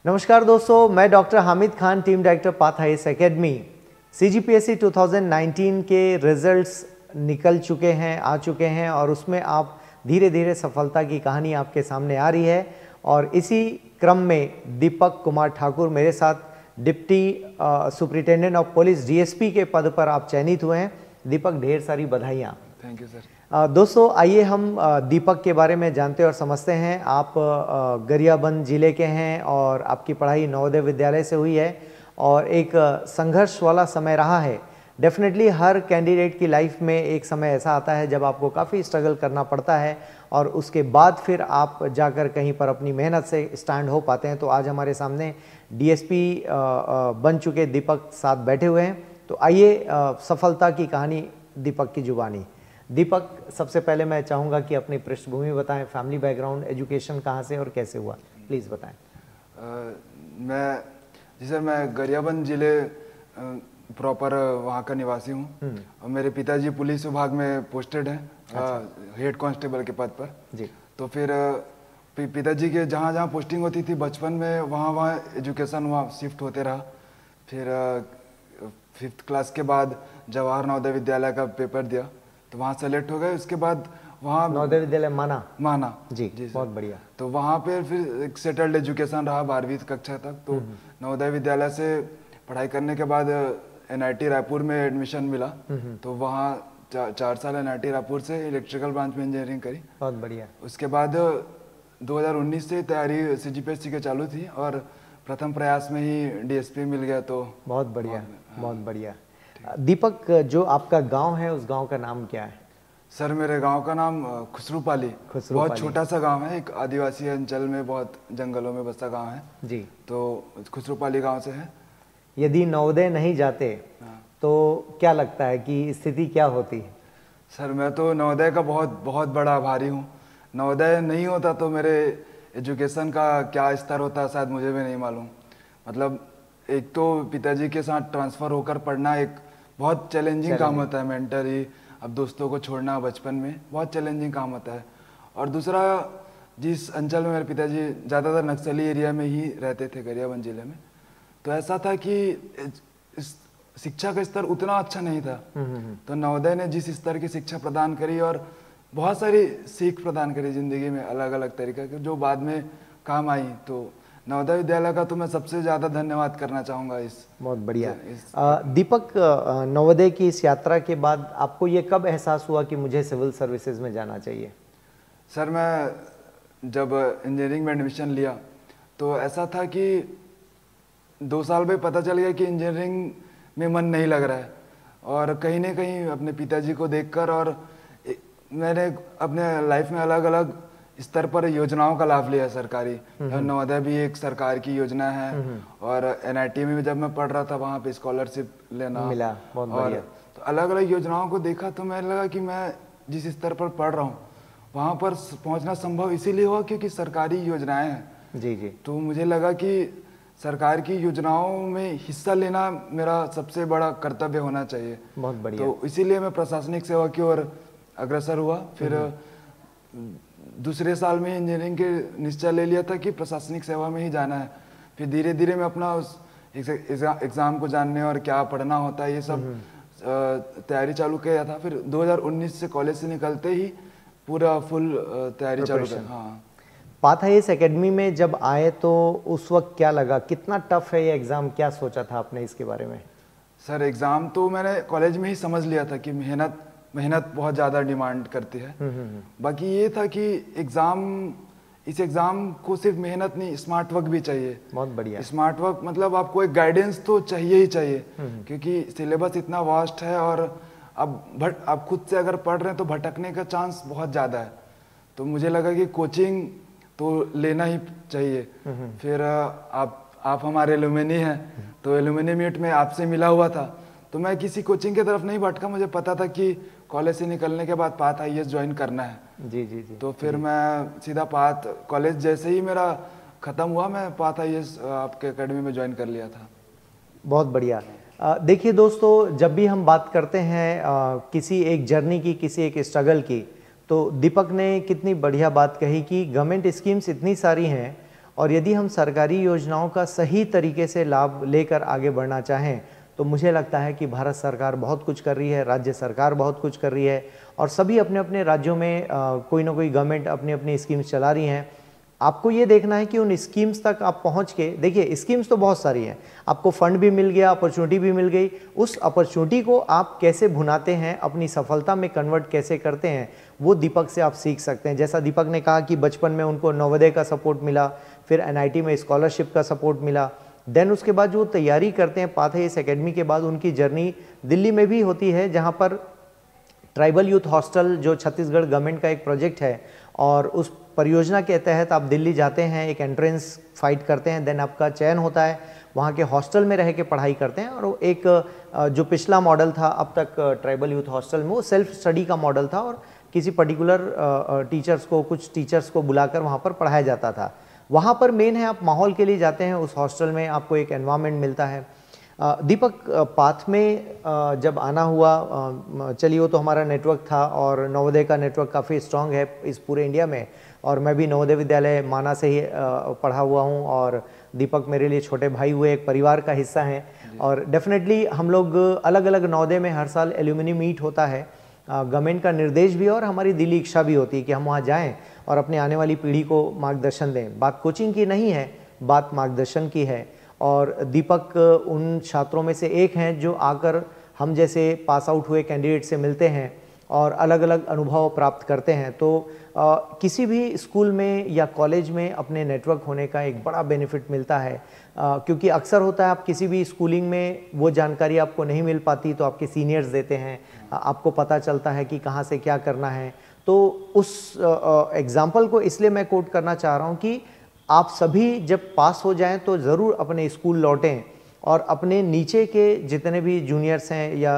नमस्कार दोस्तों, मैं doctor Hamid Khan, team director path IAS academy. CGPSC 2019 के रिजल्ट्स निकल चुके हैं, आ चुके हैं और उसमें आप धीरे धीरे सफलता की कहानी आपके सामने आ रही है। और इसी क्रम में दीपक कुमार ठाकुर मेरे साथ deputy superintendent of police DSP के पद पर आप चयनित हुए हैं। दीपक, ढेर सारी बधाइयाँ। Thank you sir. दोस्तों, आइए हम दीपक के बारे में जानते और समझते हैं। आप गरियाबंद जिले के हैं और आपकी पढ़ाई नवोदय विद्यालय से हुई है और एक संघर्ष वाला समय रहा है। डेफिनेटली हर कैंडिडेट की लाइफ में एक समय ऐसा आता है जब आपको काफ़ी स्ट्रगल करना पड़ता है और उसके बाद फिर आप जाकर कहीं पर अपनी मेहनत से स्टैंड हो पाते हैं। तो आज हमारे सामने डीएसपी बन चुके दीपक साथ बैठे हुए हैं। तो आइए सफलता की कहानी दीपक की जुबानी। दीपक, सबसे पहले मैं चाहूँगा कि अपनी पृष्ठभूमि बताएं, फैमिली बैकग्राउंड, एजुकेशन कहाँ से और कैसे हुआ, प्लीज़ बताएं। मैं गरियाबंद जिले प्रॉपर वहाँ का निवासी हूँ और मेरे पिताजी पुलिस विभाग में पोस्टेड हैं। हेड कांस्टेबल के पद पर जी। तो फिर पिताजी के जहाँ जहाँ पोस्टिंग होती थी बचपन में, वहाँ एजुकेशन वहाँ शिफ्ट होते रहा। फिर 5th क्लास के बाद जवाहर नवोदय विद्यालय का पेपर दिया तो वहाँ सेलेक्ट हो गए। उसके बाद वहाँ नवोदय विद्यालय माना जी बहुत बढ़िया। तो वहाँ पे फिर एक सेटल्ड एजुकेशन रहा 12वीं कक्षा तक। तो नवोदय विद्यालय से पढ़ाई करने के बाद एनआईटी रायपुर में एडमिशन मिला। तो वहाँ 4 साल एनआईटी रायपुर से इलेक्ट्रिकल ब्रांच में इंजीनियरिंग करी। बहुत बढ़िया। उसके बाद 2019 से तैयारी सीजीपीएससी के चालू थी और प्रथम प्रयास में ही डीएसपी मिल गया। तो बहुत बढ़िया, बहुत बढ़िया। दीपक, जो आपका गांव है उस गांव का नाम क्या है? सर, मेरे गांव का नाम खुसरूपाली। बहुत छोटा सा गांव है, एक आदिवासी अंचल में बहुत जंगलों में बसा गांव है जी। तो खुसरूपाली गांव से है। यदि नवोदय नहीं जाते तो क्या लगता है कि स्थिति क्या होती? सर, मैं तो नवोदय का बहुत बड़ा आभारी हूँ। नवोदय नहीं होता तो मेरे एजुकेशन का क्या स्तर होता शायद मुझे भी नहीं मालूम। मतलब एक तो पिताजी के साथ ट्रांसफ़र होकर पढ़ना एक बहुत चैलेंजिंग काम होता है मेंटली। अब दोस्तों को छोड़ना बचपन में बहुत चैलेंजिंग काम होता है। और दूसरा, जिस अंचल में मेरे पिताजी ज़्यादातर नक्सली एरिया में ही रहते थे, गरियाबंद जिले में, तो ऐसा था कि शिक्षा का स्तर उतना अच्छा नहीं था। तो नवोदय ने जिस स्तर की शिक्षा प्रदान करी और बहुत सारी सीख प्रदान करी ज़िंदगी में अलग अलग तरीके की, जो बाद में काम आई। तो नवोदय विद्यालय का तो मैं सबसे ज़्यादा धन्यवाद करना चाहूँगा इस। बहुत बढ़िया। दीपक, नवोदय की इस यात्रा के बाद आपको ये कब एहसास हुआ कि मुझे सिविल सर्विसेज में जाना चाहिए? सर, मैं जब इंजीनियरिंग में एडमिशन लिया तो ऐसा था कि 2 साल में पता चल गया कि इंजीनियरिंग में मन नहीं लग रहा है। और कहीं ना कहीं अपने पिताजी को देखकर और मैंने अपने लाइफ में अलग अलग स्तर पर योजनाओं का लाभ लिया सरकारी। नवोदय भी एक सरकार की योजना है और एनआईटी में जब मैं पढ़ रहा था वहाँ पे स्कॉलरशिप लेना मिला। बहुत बढ़िया। तो अलग अलग योजनाओं को देखा तो मैं लगा कि मैं जिस स्तर पर पढ़ रहा हूँ वहाँ पर पहुँचना संभव इसीलिए हुआ क्योंकि सरकारी योजनाएं हैं। जी। तो मुझे लगा कि सरकार की योजनाओं में हिस्सा लेना मेरा सबसे बड़ा कर्तव्य होना चाहिए। बहुत बढ़िया। तो इसीलिए मैं प्रशासनिक सेवा की ओर अग्रसर हुआ। फिर दूसरे साल में इंजीनियरिंग के निश्चय ले लिया था कि प्रशासनिक सेवा में ही जाना है। फिर धीरे धीरे मैं अपना उस एग्ज़ाम को जानने और क्या पढ़ना होता है ये सब तैयारी चालू किया था। फिर 2019 से कॉलेज से निकलते ही पूरा फुल तैयारी चालू कर। हाँ, पाथ आईएएस एकेडमी में जब आए तो उस वक्त क्या लगा, कितना टफ है ये एग्ज़ाम, क्या सोचा था आपने इसके बारे में? सर, एग्ज़ाम तो मैंने कॉलेज में ही समझ लिया था कि मेहनत बहुत ज़्यादा डिमांड करती है। बाकी ये था कि इस एग्ज़ाम को सिर्फ मेहनत नहीं, स्मार्ट वर्क भी चाहिए। बहुत बढ़िया। स्मार्ट वर्क मतलब आपको एक गाइडेंस तो चाहिए ही चाहिए क्योंकि सिलेबस इतना वास्ट है और अब आप खुद से अगर पढ़ रहे हैं तो भटकने का चांस बहुत ज़्यादा है। तो मुझे लगा कि कोचिंग तो लेना ही चाहिए। फिर आप हमारे एलुमनी हैं तो एलुमनी मीट में आपसे मिला हुआ था तो मैं किसी कोचिंग की तरफ नहीं भटका। मुझे पता था कि कॉलेज से निकलने के बाद पाथ आईएएस ज्वाइन करना है। जी। तो फिर मैं सीधा पाथ कॉलेज जैसे ही मेरा ख़त्म हुआ मैं पाथ आईएएस आपके एकेडमी में ज्वाइन कर लिया था। बहुत बढ़िया। देखिए दोस्तों, जब भी हम बात करते हैं किसी एक जर्नी की, किसी एक स्ट्रगल की, तो दीपक ने कितनी बढ़िया बात कही कि गवर्नमेंट स्कीम्स इतनी सारी हैं और यदि हम सरकारी योजनाओं का सही तरीके से लाभ लेकर आगे बढ़ना चाहें तो मुझे लगता है कि भारत सरकार बहुत कुछ कर रही है, राज्य सरकार बहुत कुछ कर रही है और सभी अपने अपने राज्यों में कोई ना कोई गवर्नमेंट अपनी अपनी स्कीम्स चला रही हैं। आपको ये देखना है कि उन स्कीम्स तक आप पहुंच के देखिए, स्कीम्स तो बहुत सारी हैं, आपको फंड भी मिल गया, अपॉर्चुनिटी भी मिल गई, उस अपॉर्चुनिटी को आप कैसे भुनाते हैं, अपनी सफलता में कन्वर्ट कैसे करते हैं, वो दीपक से आप सीख सकते हैं। जैसा दीपक ने कहा कि बचपन में उनको नवोदय का सपोर्ट मिला, फिर एनआईटी में स्कॉलरशिप का सपोर्ट मिला, देन उसके बाद जो तैयारी करते हैं पाथेयस एकेडमी के बाद उनकी जर्नी दिल्ली में भी होती है, जहाँ पर ट्राइबल यूथ हॉस्टल जो छत्तीसगढ़ गवर्नमेंट का एक प्रोजेक्ट है और उस परियोजना के तहत आप दिल्ली जाते हैं, एक एंट्रेंस फाइट करते हैं, देन आपका चयन होता है, वहाँ के हॉस्टल में रह के पढ़ाई करते हैं। और एक जो पिछला मॉडल था अब तक ट्राइबल यूथ हॉस्टल में, वो सेल्फ स्टडी का मॉडल था और किसी पर्टिकुलर टीचर्स को, कुछ टीचर्स को बुलाकर वहाँ पर पढ़ाया जाता था। वहाँ पर मेन है आप माहौल के लिए जाते हैं, उस हॉस्टल में आपको एक एनवायरनमेंट मिलता है। दीपक, पाथ में जब आना हुआ, चलिए वो तो हमारा नेटवर्क था और नवोदय का नेटवर्क काफ़ी स्ट्रांग है इस पूरे इंडिया में, और मैं भी नवोदय विद्यालय माना से ही पढ़ा हुआ हूँ और दीपक मेरे लिए छोटे भाई हुए, एक परिवार का हिस्सा हैं। और डेफिनेटली हम लोग अलग अलग नवोदय में हर साल एल्यूमिनी मीट होता है, गवर्नमेंट का निर्देश भी और हमारी दिली इच्छा भी होती है कि हम वहाँ जाएं और अपने आने वाली पीढ़ी को मार्गदर्शन दें। बात कोचिंग की नहीं है, बात मार्गदर्शन की है, और दीपक उन छात्रों में से एक हैं जो आकर हम जैसे पास आउट हुए कैंडिडेट से मिलते हैं और अलग अलग अनुभव प्राप्त करते हैं। तो किसी भी स्कूल में या कॉलेज में अपने नेटवर्क होने का एक बड़ा बेनिफिट मिलता है, क्योंकि अक्सर होता है आप किसी भी स्कूलिंग में वो जानकारी आपको नहीं मिल पाती तो आपके सीनियर्स देते हैं, आपको पता चलता है कि कहाँ से क्या करना है। तो उस एग्ज़ाम्पल को इसलिए मैं कोट करना चाह रहा हूँ कि आप सभी जब पास हो जाएं तो ज़रूर अपने स्कूल लौटें और अपने नीचे के जितने भी जूनियर्स हैं या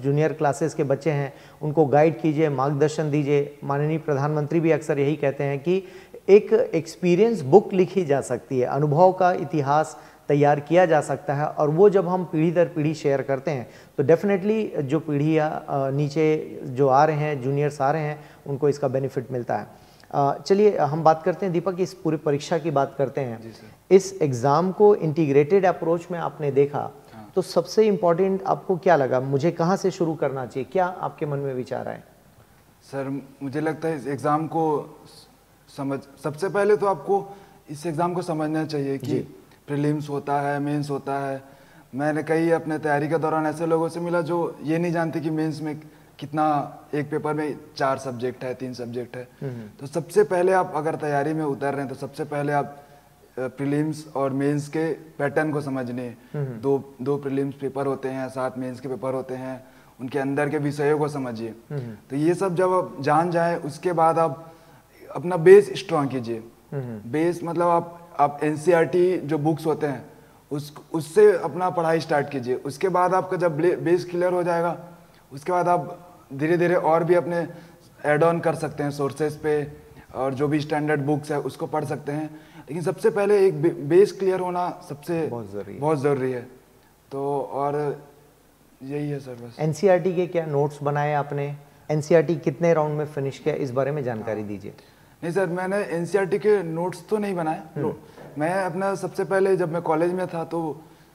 जूनियर क्लासेस के बच्चे हैं उनको गाइड कीजिए, मार्गदर्शन दीजिए। माननीय प्रधानमंत्री भी अक्सर यही कहते हैं कि एक एक्सपीरियंस बुक लिखी जा सकती है, अनुभव का इतिहास तैयार किया जा सकता है, और वो जब हम पीढ़ी दर पीढ़ी शेयर करते हैं तो डेफिनेटली जो पीढ़ियाँ नीचे जो आ रहे हैं, जूनियर्स आ रहे हैं, उनको इसका बेनिफिट मिलता है। चलिए हम बात करते हैं दीपक, इस पूरी परीक्षा की बात करते हैं। इस एग्ज़ाम को इंटीग्रेटेड अप्रोच में आपने देखा, तो सबसे इम्पोर्टेंट आपको क्या लगा, मुझे कहाँ से शुरू करना चाहिए, क्या आपके मन में विचार आए? सर मुझे लगता है इस एग्ज़ाम को सबसे पहले तो आपको इस एग्ज़ाम को समझना चाहिए कि प्रीलिम्स होता है, मेंस होता है। मैंने कई अपने तैयारी के दौरान ऐसे लोगों से मिला जो ये नहीं जानते कि मेंस में कितना, एक पेपर में 4 सब्जेक्ट है, 3 सब्जेक्ट है। तो सबसे पहले आप अगर तैयारी में उतर रहे हैं तो सबसे पहले आप प्रीलिम्स और मेंस के पैटर्न को समझने। दो प्रीलिम्स पेपर होते हैं, 7 मेंस के पेपर होते हैं, उनके अंदर के विषयों को समझिए। तो ये सब जब आप जान जाए उसके बाद आप अपना बेस स्ट्रॉन्ग कीजिए। बेस मतलब आप एनसीईआरटी जो बुक्स होते हैं उससे अपना पढ़ाई स्टार्ट कीजिए। उसके बाद आपका जब बेस क्लियर हो जाएगा उसके बाद आप धीरे धीरे और भी अपने ऐड ऑन कर सकते हैं सोर्सेज पे, और जो भी स्टैंडर्ड बुक्स है उसको पढ़ सकते हैं। लेकिन सबसे पहले एक बेस क्लियर होना सबसे बहुत ज़रूरी है। तो और यही है सर बस। एनसीईआरटी के क्या नोट्स बनाए आपने? एनसीईआरटी कितने राउंड में फिनिश किया, इस बारे में जानकारी दीजिए। नहीं सर, मैंने एनसीईआरटी के नोट्स तो नहीं बनाए। मैं अपना सबसे पहले जब मैं कॉलेज में था तो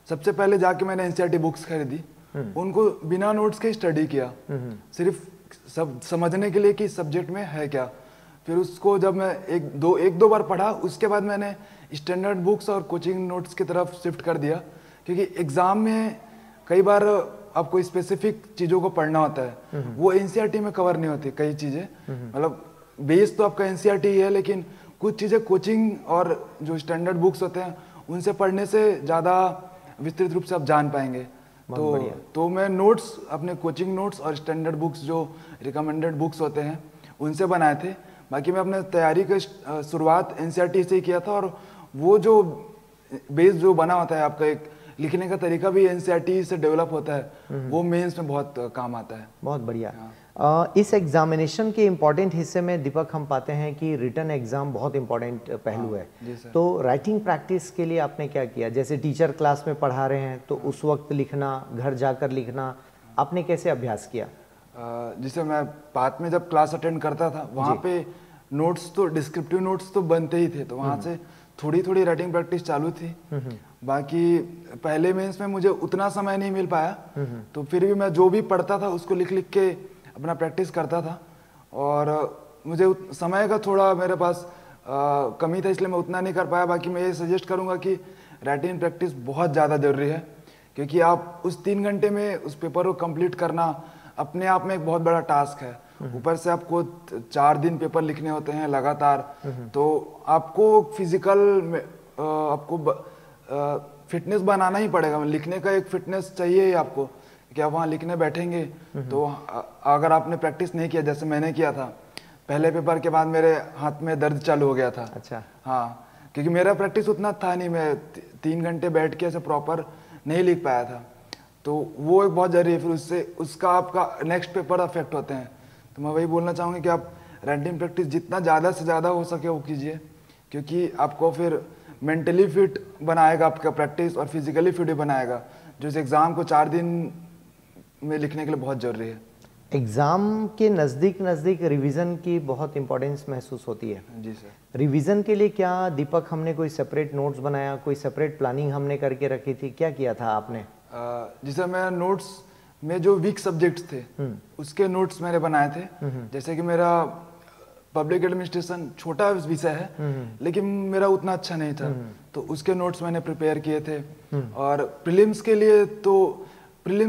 सबसे पहले जाके मैंने एनसीईआरटी बुक्स खरीदी, उनको बिना नोट्स के स्टडी किया, सिर्फ सब समझने के लिए कि सब्जेक्ट में है क्या। फिर उसको जब मैं एक दो बार पढ़ा उसके बाद मैंने स्टैंडर्ड बुक्स और कोचिंग नोट्स की तरफ शिफ्ट कर दिया, क्योंकि एग्जाम में कई बार आपको स्पेसिफिक चीज़ों को पढ़ना होता है, वो एनसीईआरटी में कवर नहीं होती कई चीज़ें। मतलब बेस तो आपका एनसीईआरटी ही है, लेकिन कुछ चीज़ें कोचिंग और जो स्टैंडर्ड बुक्स होते हैं उनसे पढ़ने से ज़्यादा विस्तृत रूप से आप जान पाएंगे। तो मैं नोट्स अपने कोचिंग नोट्स और स्टैंडर्ड बुक्स जो रिकमेंडेड बुक्स होते हैं उनसे बनाए थे। बाकी मैं अपने तैयारी की शुरुआत एनसीईआरटी से ही किया था, और वो जो बेस जो बना होता है आपका, एक लिखने का तरीका भी एनसीईआरटी से डेवलप होता है, वो मेंस में बहुत काम आता है। बहुत बढ़िया। इस एग्जामिनेशन के इम्पॉर्टेंट हिस्से में दीपक हम पाते हैं कि रिटन एग्जाम बहुत इंपॉर्टेंट पहलू है। तो राइटिंग प्रैक्टिस के लिए आपने क्या किया? जैसे टीचर क्लास में पढ़ा रहे हैं तो उस वक्त लिखना, घर जाकर लिखना, आपने कैसे अभ्यास किया? जिसे मैं पाथ में जब क्लास अटेंड करता था वहाँ पे नोट्स तो डिस्क्रिप्टिव नोट्स तो बनते ही थे, तो वहाँ से थोड़ी थोड़ी राइटिंग प्रैक्टिस चालू थी। बाकी पहले मेंस में मुझे उतना समय नहीं मिल पाया, तो फिर भी मैं जो भी पढ़ता था उसको लिख लिख के अपना प्रैक्टिस करता था। और मुझे समय का थोड़ा मेरे पास कमी था, इसलिए मैं उतना नहीं कर पाया। बाकी मैं ये सजेस्ट करूँगा कि राइटिंग प्रैक्टिस बहुत ज़्यादा ज़रूरी है, क्योंकि आप उस 3 घंटे में उस पेपर को कंप्लीट करना अपने आप में एक बहुत बड़ा टास्क है। ऊपर से आपको 4 दिन पेपर लिखने होते हैं लगातार, तो आपको फिजिकल में आपको फिटनेस बनाना ही पड़ेगा। लिखने का एक फिटनेस चाहिए ही आपको, कि आप वहाँ लिखने बैठेंगे तो अगर आपने प्रैक्टिस नहीं किया, जैसे मैंने किया था, पहले पेपर के बाद मेरे हाथ में दर्द चालू हो गया था। अच्छा। हाँ, क्योंकि मेरा प्रैक्टिस उतना था नहीं, मैं 3 घंटे बैठ के ऐसे प्रॉपर नहीं लिख पाया था। तो वो एक बहुत जरूरी है, फिर उससे उसका आपका नेक्स्ट पेपर अफेक्ट होते हैं। तो मैं वही बोलना चाहूँगा कि आप राइटिंग प्रैक्टिस जितना ज़्यादा से ज़्यादा हो सके वो कीजिए, क्योंकि आपको फिर मेंटली फिट बनाएगा आपका प्रैक्टिस, और फिजिकली फिट भी बनाएगा, जो इस एग्ज़ाम को 4 दिन में लिखने के लिए बहुत ज़रूरी है। एग्ज़ाम के नज़दीक नज़दीक रिवीजन की बहुत इंपॉर्टेंस महसूस होती है। जी सर। रिवीजन के लिए क्या दीपक हमने कोई सेपरेट नोट्स बनाया, कोई सेपरेट प्लानिंग हमने करके रखी थी, क्या किया था आपने? जैसे मैं नोट्स में जो वीक सब्जेक्ट्स थे उसके नोट्स मैंने बनाए थे। जैसे कि मेरा पब्लिक एडमिनिस्ट्रेशन छोटा विषय है, लेकिन मेरा उतना अच्छा नहीं था, तो उसके नोट्स मैंने प्रिपेयर किए थे। और प्रीलिम्स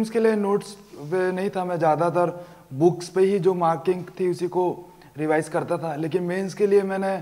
के लिए नोट्स पे नहीं था, मैं ज़्यादातर बुक्स पे ही जो मार्किंग थी उसी को रिवाइज करता था। लेकिन मेंस के लिए मैंने,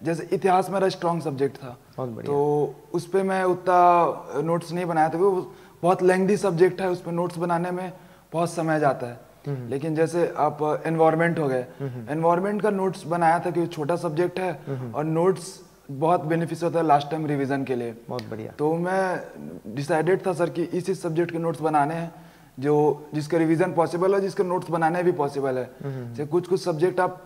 जैसे इतिहास मेरा स्ट्रॉन्ग सब्जेक्ट था, तो उस पर मैं उतना नोट्स नहीं बनाया था। वो बहुत लेंथी सब्जेक्ट है, उस पर नोट्स बनाने में बहुत समय जाता है। लेकिन जैसे आप एनवायरनमेंट हो गए, एनवायरनमेंट का नोट्स बनाया था, क्योंकि छोटा सब्जेक्ट है और नोट्स बहुत बेनिफिशियल होता है लास्ट टाइम रिवीजन के लिए। बहुत बढ़िया। तो मैं डिसाइडेड था सर कि इसी सब्जेक्ट के नोट्स बनाने हैं जो जिसका रिवीजन पॉसिबल है, जिसके नोट्स बनाने भी पॉसिबल है। जैसे कुछ सब्जेक्ट आप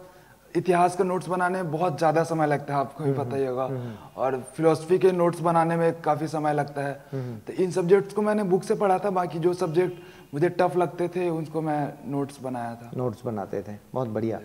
इतिहास के नोट्स बनाने में बहुत ज़्यादा समय लगता है, आपको भी पता ही होगा, और फिलोसफी के नोट्स बनाने में काफ़ी समय लगता है। तो इन सब्जेक्ट्स को मैंने बुक से पढ़ा था, बाकी जो सब्जेक्ट मुझे टफ लगते थे उनको मैं नोट्स बनाया था। नोट्स बनाते थे, बहुत बढ़िया।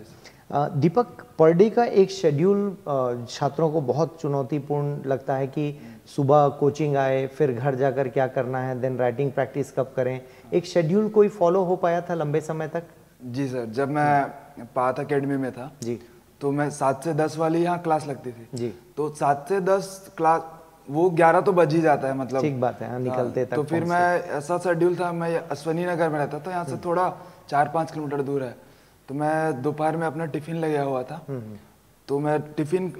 दीपक, पर डे का एक शेड्यूल छात्रों को बहुत चुनौतीपूर्ण लगता है कि सुबह कोचिंग आए, फिर घर जाकर क्या करना है, देन राइटिंग प्रैक्टिस कब करें। एक शेड्यूल कोई फॉलो हो पाया था लंबे समय तक? जी सर, जब मैं पाथ अकेडमी में था जी, तो मैं 7 से 10 वाली यहाँ क्लास लगती थी जी, तो 7 से 10 क्लास, वो 11 तो बज ही जाता है, मतलब ठीक बात है, निकलते तक। तो फिर मैं ऐसा शेड्यूल था, मैं अश्वनी नगर में रहता था, यहाँ से थोड़ा 4-5 किलोमीटर दूर है। तो मैं दोपहर में अपना टिफिन ले गया हुआ था, तो मैं टिफिन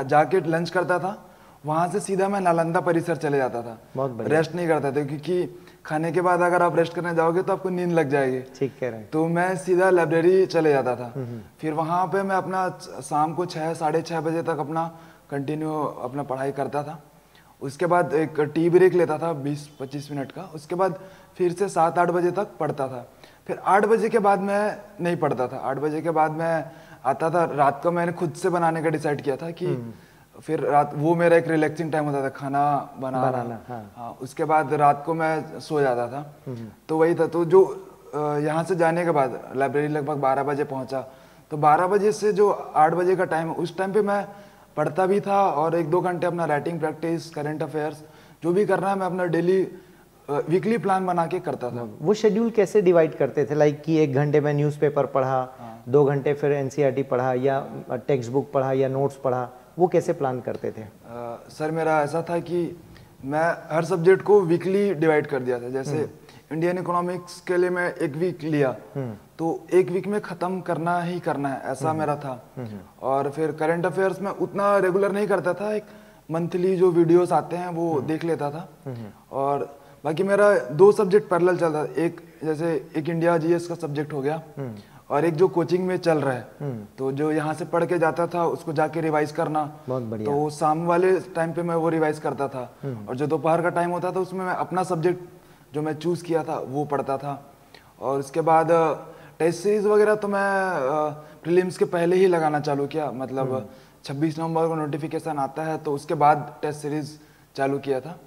जाके लंच करता था, वहाँ से सीधा मैं नालंदा परिसर चले जाता था। रेस्ट नहीं करता था, क्योंकि खाने के बाद अगर आप रेस्ट करने जाओगे तो आपको नींद लग जाएगी। ठीक कह रहे हैं। तो मैं सीधा लाइब्रेरी चले जाता था। फिर वहाँ पे मैं अपना शाम को 6 साढ़े 6 बजे तक अपना कंटिन्यू अपना पढ़ाई करता था। उसके बाद एक टी ब्रेक लेता था 20-25 मिनट का। उसके बाद फिर से 7-8 बजे तक पढ़ता था। फिर 8 बजे के बाद मैं नहीं पढ़ता था। 8 बजे के बाद मैं आता था, रात को मैंने खुद से बनाने का डिसाइड किया था कि फिर रात वो मेरा एक रिलैक्सिंग टाइम होता था, खाना बनाना। हाँ, उसके बाद रात को मैं सो जाता था। तो वही था। तो जो यहाँ से जाने के बाद लाइब्रेरी लगभग 12 बजे पहुँचा, तो 12 बजे से जो 8 बजे का टाइम, उस टाइम पे मैं पढ़ता भी था और 1-2 घंटे अपना राइटिंग प्रैक्टिस, करंट अफेयर्स जो भी करना है मैं अपना डेली वीकली प्लान बना के करता था। वो शेड्यूल कैसे डिवाइड करते थे? लाइक कि 1 घंटे में न्यूज़पेपर पढ़ा, 2 घंटे फिर एनसीईआरटी पढ़ा, या टेक्स्ट बुक पढ़ा, या नोट्स पढ़ा, वो कैसे प्लान करते थे? सर मेरा ऐसा था कि मैं हर सब्जेक्ट को वीकली डिवाइड कर दिया था। जैसे इंडियन इकोनॉमिक्स के लिए मैं 1 वीक लिया, तो 1 वीक में ख़त्म करना ही करना है, ऐसा मेरा था। और फिर करंट अफेयर्स में उतना रेगुलर नहीं करता था, एक मंथली जो वीडियोस आते हैं वो देख लेता था। और बाकी मेरा 2 सब्जेक्ट पैरेलल चल रहा था। एक जैसे एक इंडिया जीएस का सब्जेक्ट हो गया, और एक जो कोचिंग में चल रहा है, तो जो यहाँ से पढ़ के जाता था उसको जाके रिवाइज करना। बहुत बढ़िया। तो शाम वाले टाइम पे मैं वो रिवाइज करता था, और जो दोपहर का टाइम होता था उसमें मैं अपना सब्जेक्ट जो मैं चूज किया था वो पढ़ता था। और उसके बाद टेस्ट सीरीज वगैरह तो मैं प्रीलिम्स के पहले ही लगाना चालू किया, मतलब 26 नवंबर को नोटिफिकेशन आता है तो उसके बाद टेस्ट सीरीज चालू किया था।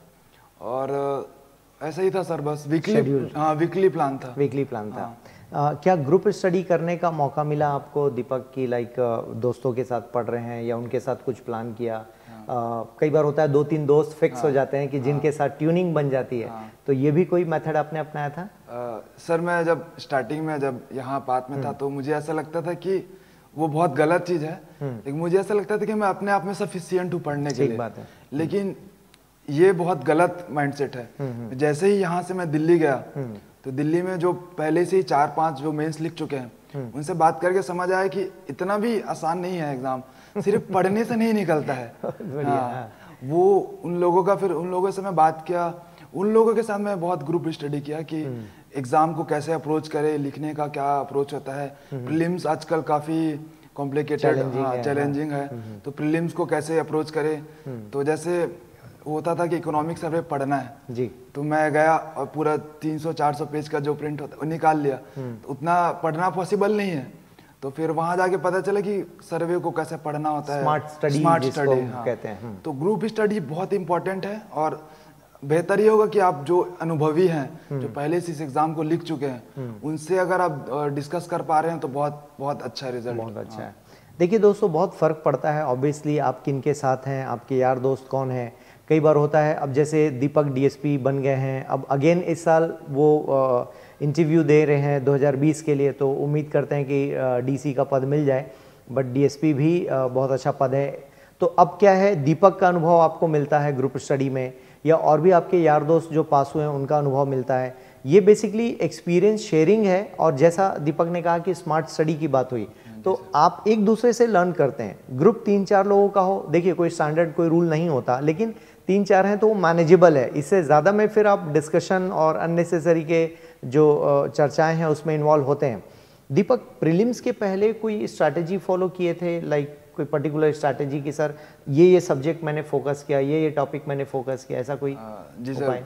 और ऐसा ही था सर, बस वीकली। हाँ, वीकली प्लान था। वीकली प्लान था। क्या ग्रुप स्टडी करने का मौका मिला आपको दीपक की, लाइक दोस्तों के साथ पढ़ रहे हैं या उनके साथ कुछ प्लान किया? कई बार होता है 2-3 दोस्त फिक्स हो जाते हैं कि जिनके साथ ट्यूनिंग बन जाती है, तो ये भी कोई मेथड आपने अपनाया था? सर मैं जब स्टार्टिंग में जब यहाँ पात में था तो मुझे ऐसा लगता था कि वो बहुत गलत चीज है, लेकिन मुझे ऐसा लगता था कि मैं अपने आप में सफिशिएंट हूँ पढ़ने के लिए। बात है। लेकिन ये बहुत गलत माइंडसेट है। जैसे ही यहाँ से मैं दिल्ली गया तो दिल्ली में जो पहले से ही 4-5 जो मेंस लिख चुके हैं उनसे बात करके समझ आया कि इतना भी आसान नहीं है एग्जाम, सिर्फ पढ़ने से नहीं निकलता है। वो उन लोगों से मैं बात किया, उन लोगों के साथ मैं बहुत ग्रुप स्टडी किया कि एग्जाम को कैसे अप्रोच करे, लिखने का क्या अप्रोच होता है। प्रीलिम्स आजकल काफी कॉम्प्लिकेटेड चैलेंजिंग है, तो प्रीलिम्स को कैसे अप्रोच करे। तो जैसे होता था कि इकोनॉमिक सर्वे पढ़ना है जी, तो मैं गया और पूरा 300-400 पेज का जो प्रिंट होता है वो निकाल लिया। तो उतना पढ़ना पॉसिबल नहीं है, तो फिर वहां जाके पता चला कि सर्वे को कैसे पढ़ना होता है, स्मार्ट स्टडी कहते हैं। तो ग्रुप स्टडी बहुत इंपॉर्टेंट है, और बेहतर ये होगा कि आप जो अनुभवी हैं, जो पहले से इस एग्जाम को लिख चुके हैं, उनसे अगर आप डिस्कस कर पा रहे हैं तो बहुत बहुत अच्छा रिजल्ट, बहुत अच्छा है। देखिए दोस्तों, बहुत फ़र्क पड़ता है ऑब्वियसली आप किन के साथ हैं, आपके यार दोस्त कौन हैं। कई बार होता है, अब जैसे दीपक डीएसपी बन गए हैं, अब अगेन इस साल वो इंटरव्यू दे रहे हैं 2020 के लिए, तो उम्मीद करते हैं कि डीसी का पद मिल जाए, बट डीएसपी भी बहुत अच्छा पद है। तो अब क्या है, दीपक का अनुभव आपको मिलता है ग्रुप स्टडी में, या और भी आपके यार दोस्त जो पास हुए हैं उनका अनुभव मिलता है। ये बेसिकली एक्सपीरियंस शेयरिंग है, और जैसा दीपक ने कहा कि स्मार्ट स्टडी की बात हुई, तो आप एक दूसरे से लर्न करते हैं। ग्रुप 3-4 लोगों का हो, देखिए कोई स्टैंडर्ड कोई रूल नहीं होता, लेकिन 3-4 हैं तो वो मैनेजेबल है। इससे ज़्यादा में फिर आप डिस्कशन और अननेसेसरी के जो चर्चाएं हैं उसमें इन्वॉल्व होते हैं। दीपक, प्रीलिम्स के पहले कोई स्ट्रैटेजी फॉलो किए थे, लाइक कोई पर्टिकुलर स्ट्रैटेजी की सर ये सब्जेक्ट मैंने फोकस किया, ये टॉपिक मैंने फोकस किया, ऐसा कोई? जी सर,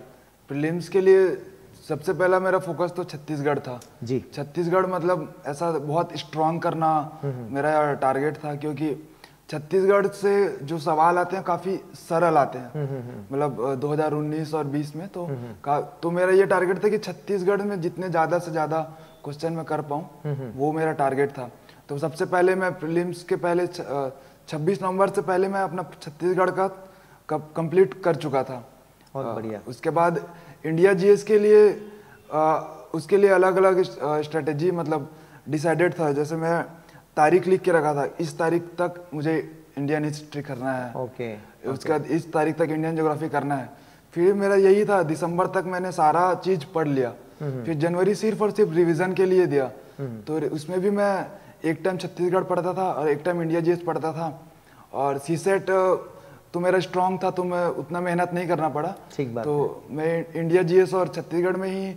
प्रीलिम्स के लिए सबसे पहला मेरा फोकस तो छत्तीसगढ़ था जी। छत्तीसगढ़ मतलब ऐसा बहुत स्ट्रॉन्ग करना मेरा टारगेट था, क्योंकि छत्तीसगढ़ से जो सवाल आते हैं काफी सरल आते हैं। मतलब 2019 और 20 में तो मेरा ये टारगेट था कि छत्तीसगढ़ में जितने ज्यादा से ज्यादा क्वेश्चन मैं कर पाऊं, वो मेरा टारगेट था। तो सबसे पहले मैं प्रीलिम्स के पहले 26 नवंबर से पहले मैं अपना छत्तीसगढ़ का कंप्लीट कर चुका था। बहुत बढ़िया। उसके बाद इंडिया जीएस के लिए उसके लिए अलग अलग स्ट्रेटेजी मतलब डिसाइडेड था। जैसे मैं तारीख लिख के रखा था, इस तारीख तक मुझे इंडियन हिस्ट्री करना है, उसके बाद इस तारीख तक इंडियन ज्योग्राफी करना है। फिर मेरा यही था, दिसंबर तक मैंने सारा चीज पढ़ लिया। फिर जनवरी सिर्फ और सिर्फ रिवीजन के लिए दिया। तो उसमें भी मैं एक टाइम छत्तीसगढ़ पढ़ता था और एक टाइम इंडिया जीएस पढ़ता था। और सीसेट तो मेरा स्ट्रांग था, तो मैं उतना मेहनत नहीं करना पड़ा। तो मैं इंडिया जीएस और छत्तीसगढ़ में ही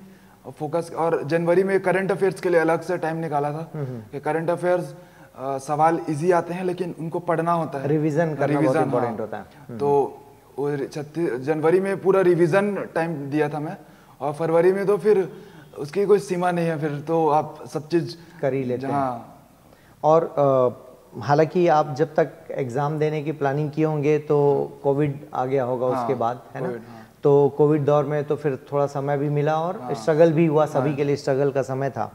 फोकस, और जनवरी में करंट अफेयर्स के लिए अलग से टाइम निकाला था कि करंट अफेयर्स सवाल इजी आते हैं लेकिन उनको पढ़ना होता है, रिवीजन करना बहुत इंपॉर्टेंट होता है। तो जनवरी में पूरा रिवीजन टाइम दिया था मैं, और फरवरी में तो फिर उसकी कोई सीमा नहीं है, फिर तो आप सब चीज कर ही लेते हैं। और हालांकि आप जब तक एग्जाम देने की प्लानिंग किए होंगे तो कोविड आ गया होगा उसके बाद, है ना? तो कोविड दौर में तो फिर थोड़ा समय भी मिला और स्ट्रगल भी हुआ, सभी के लिए स्ट्रगल का समय था।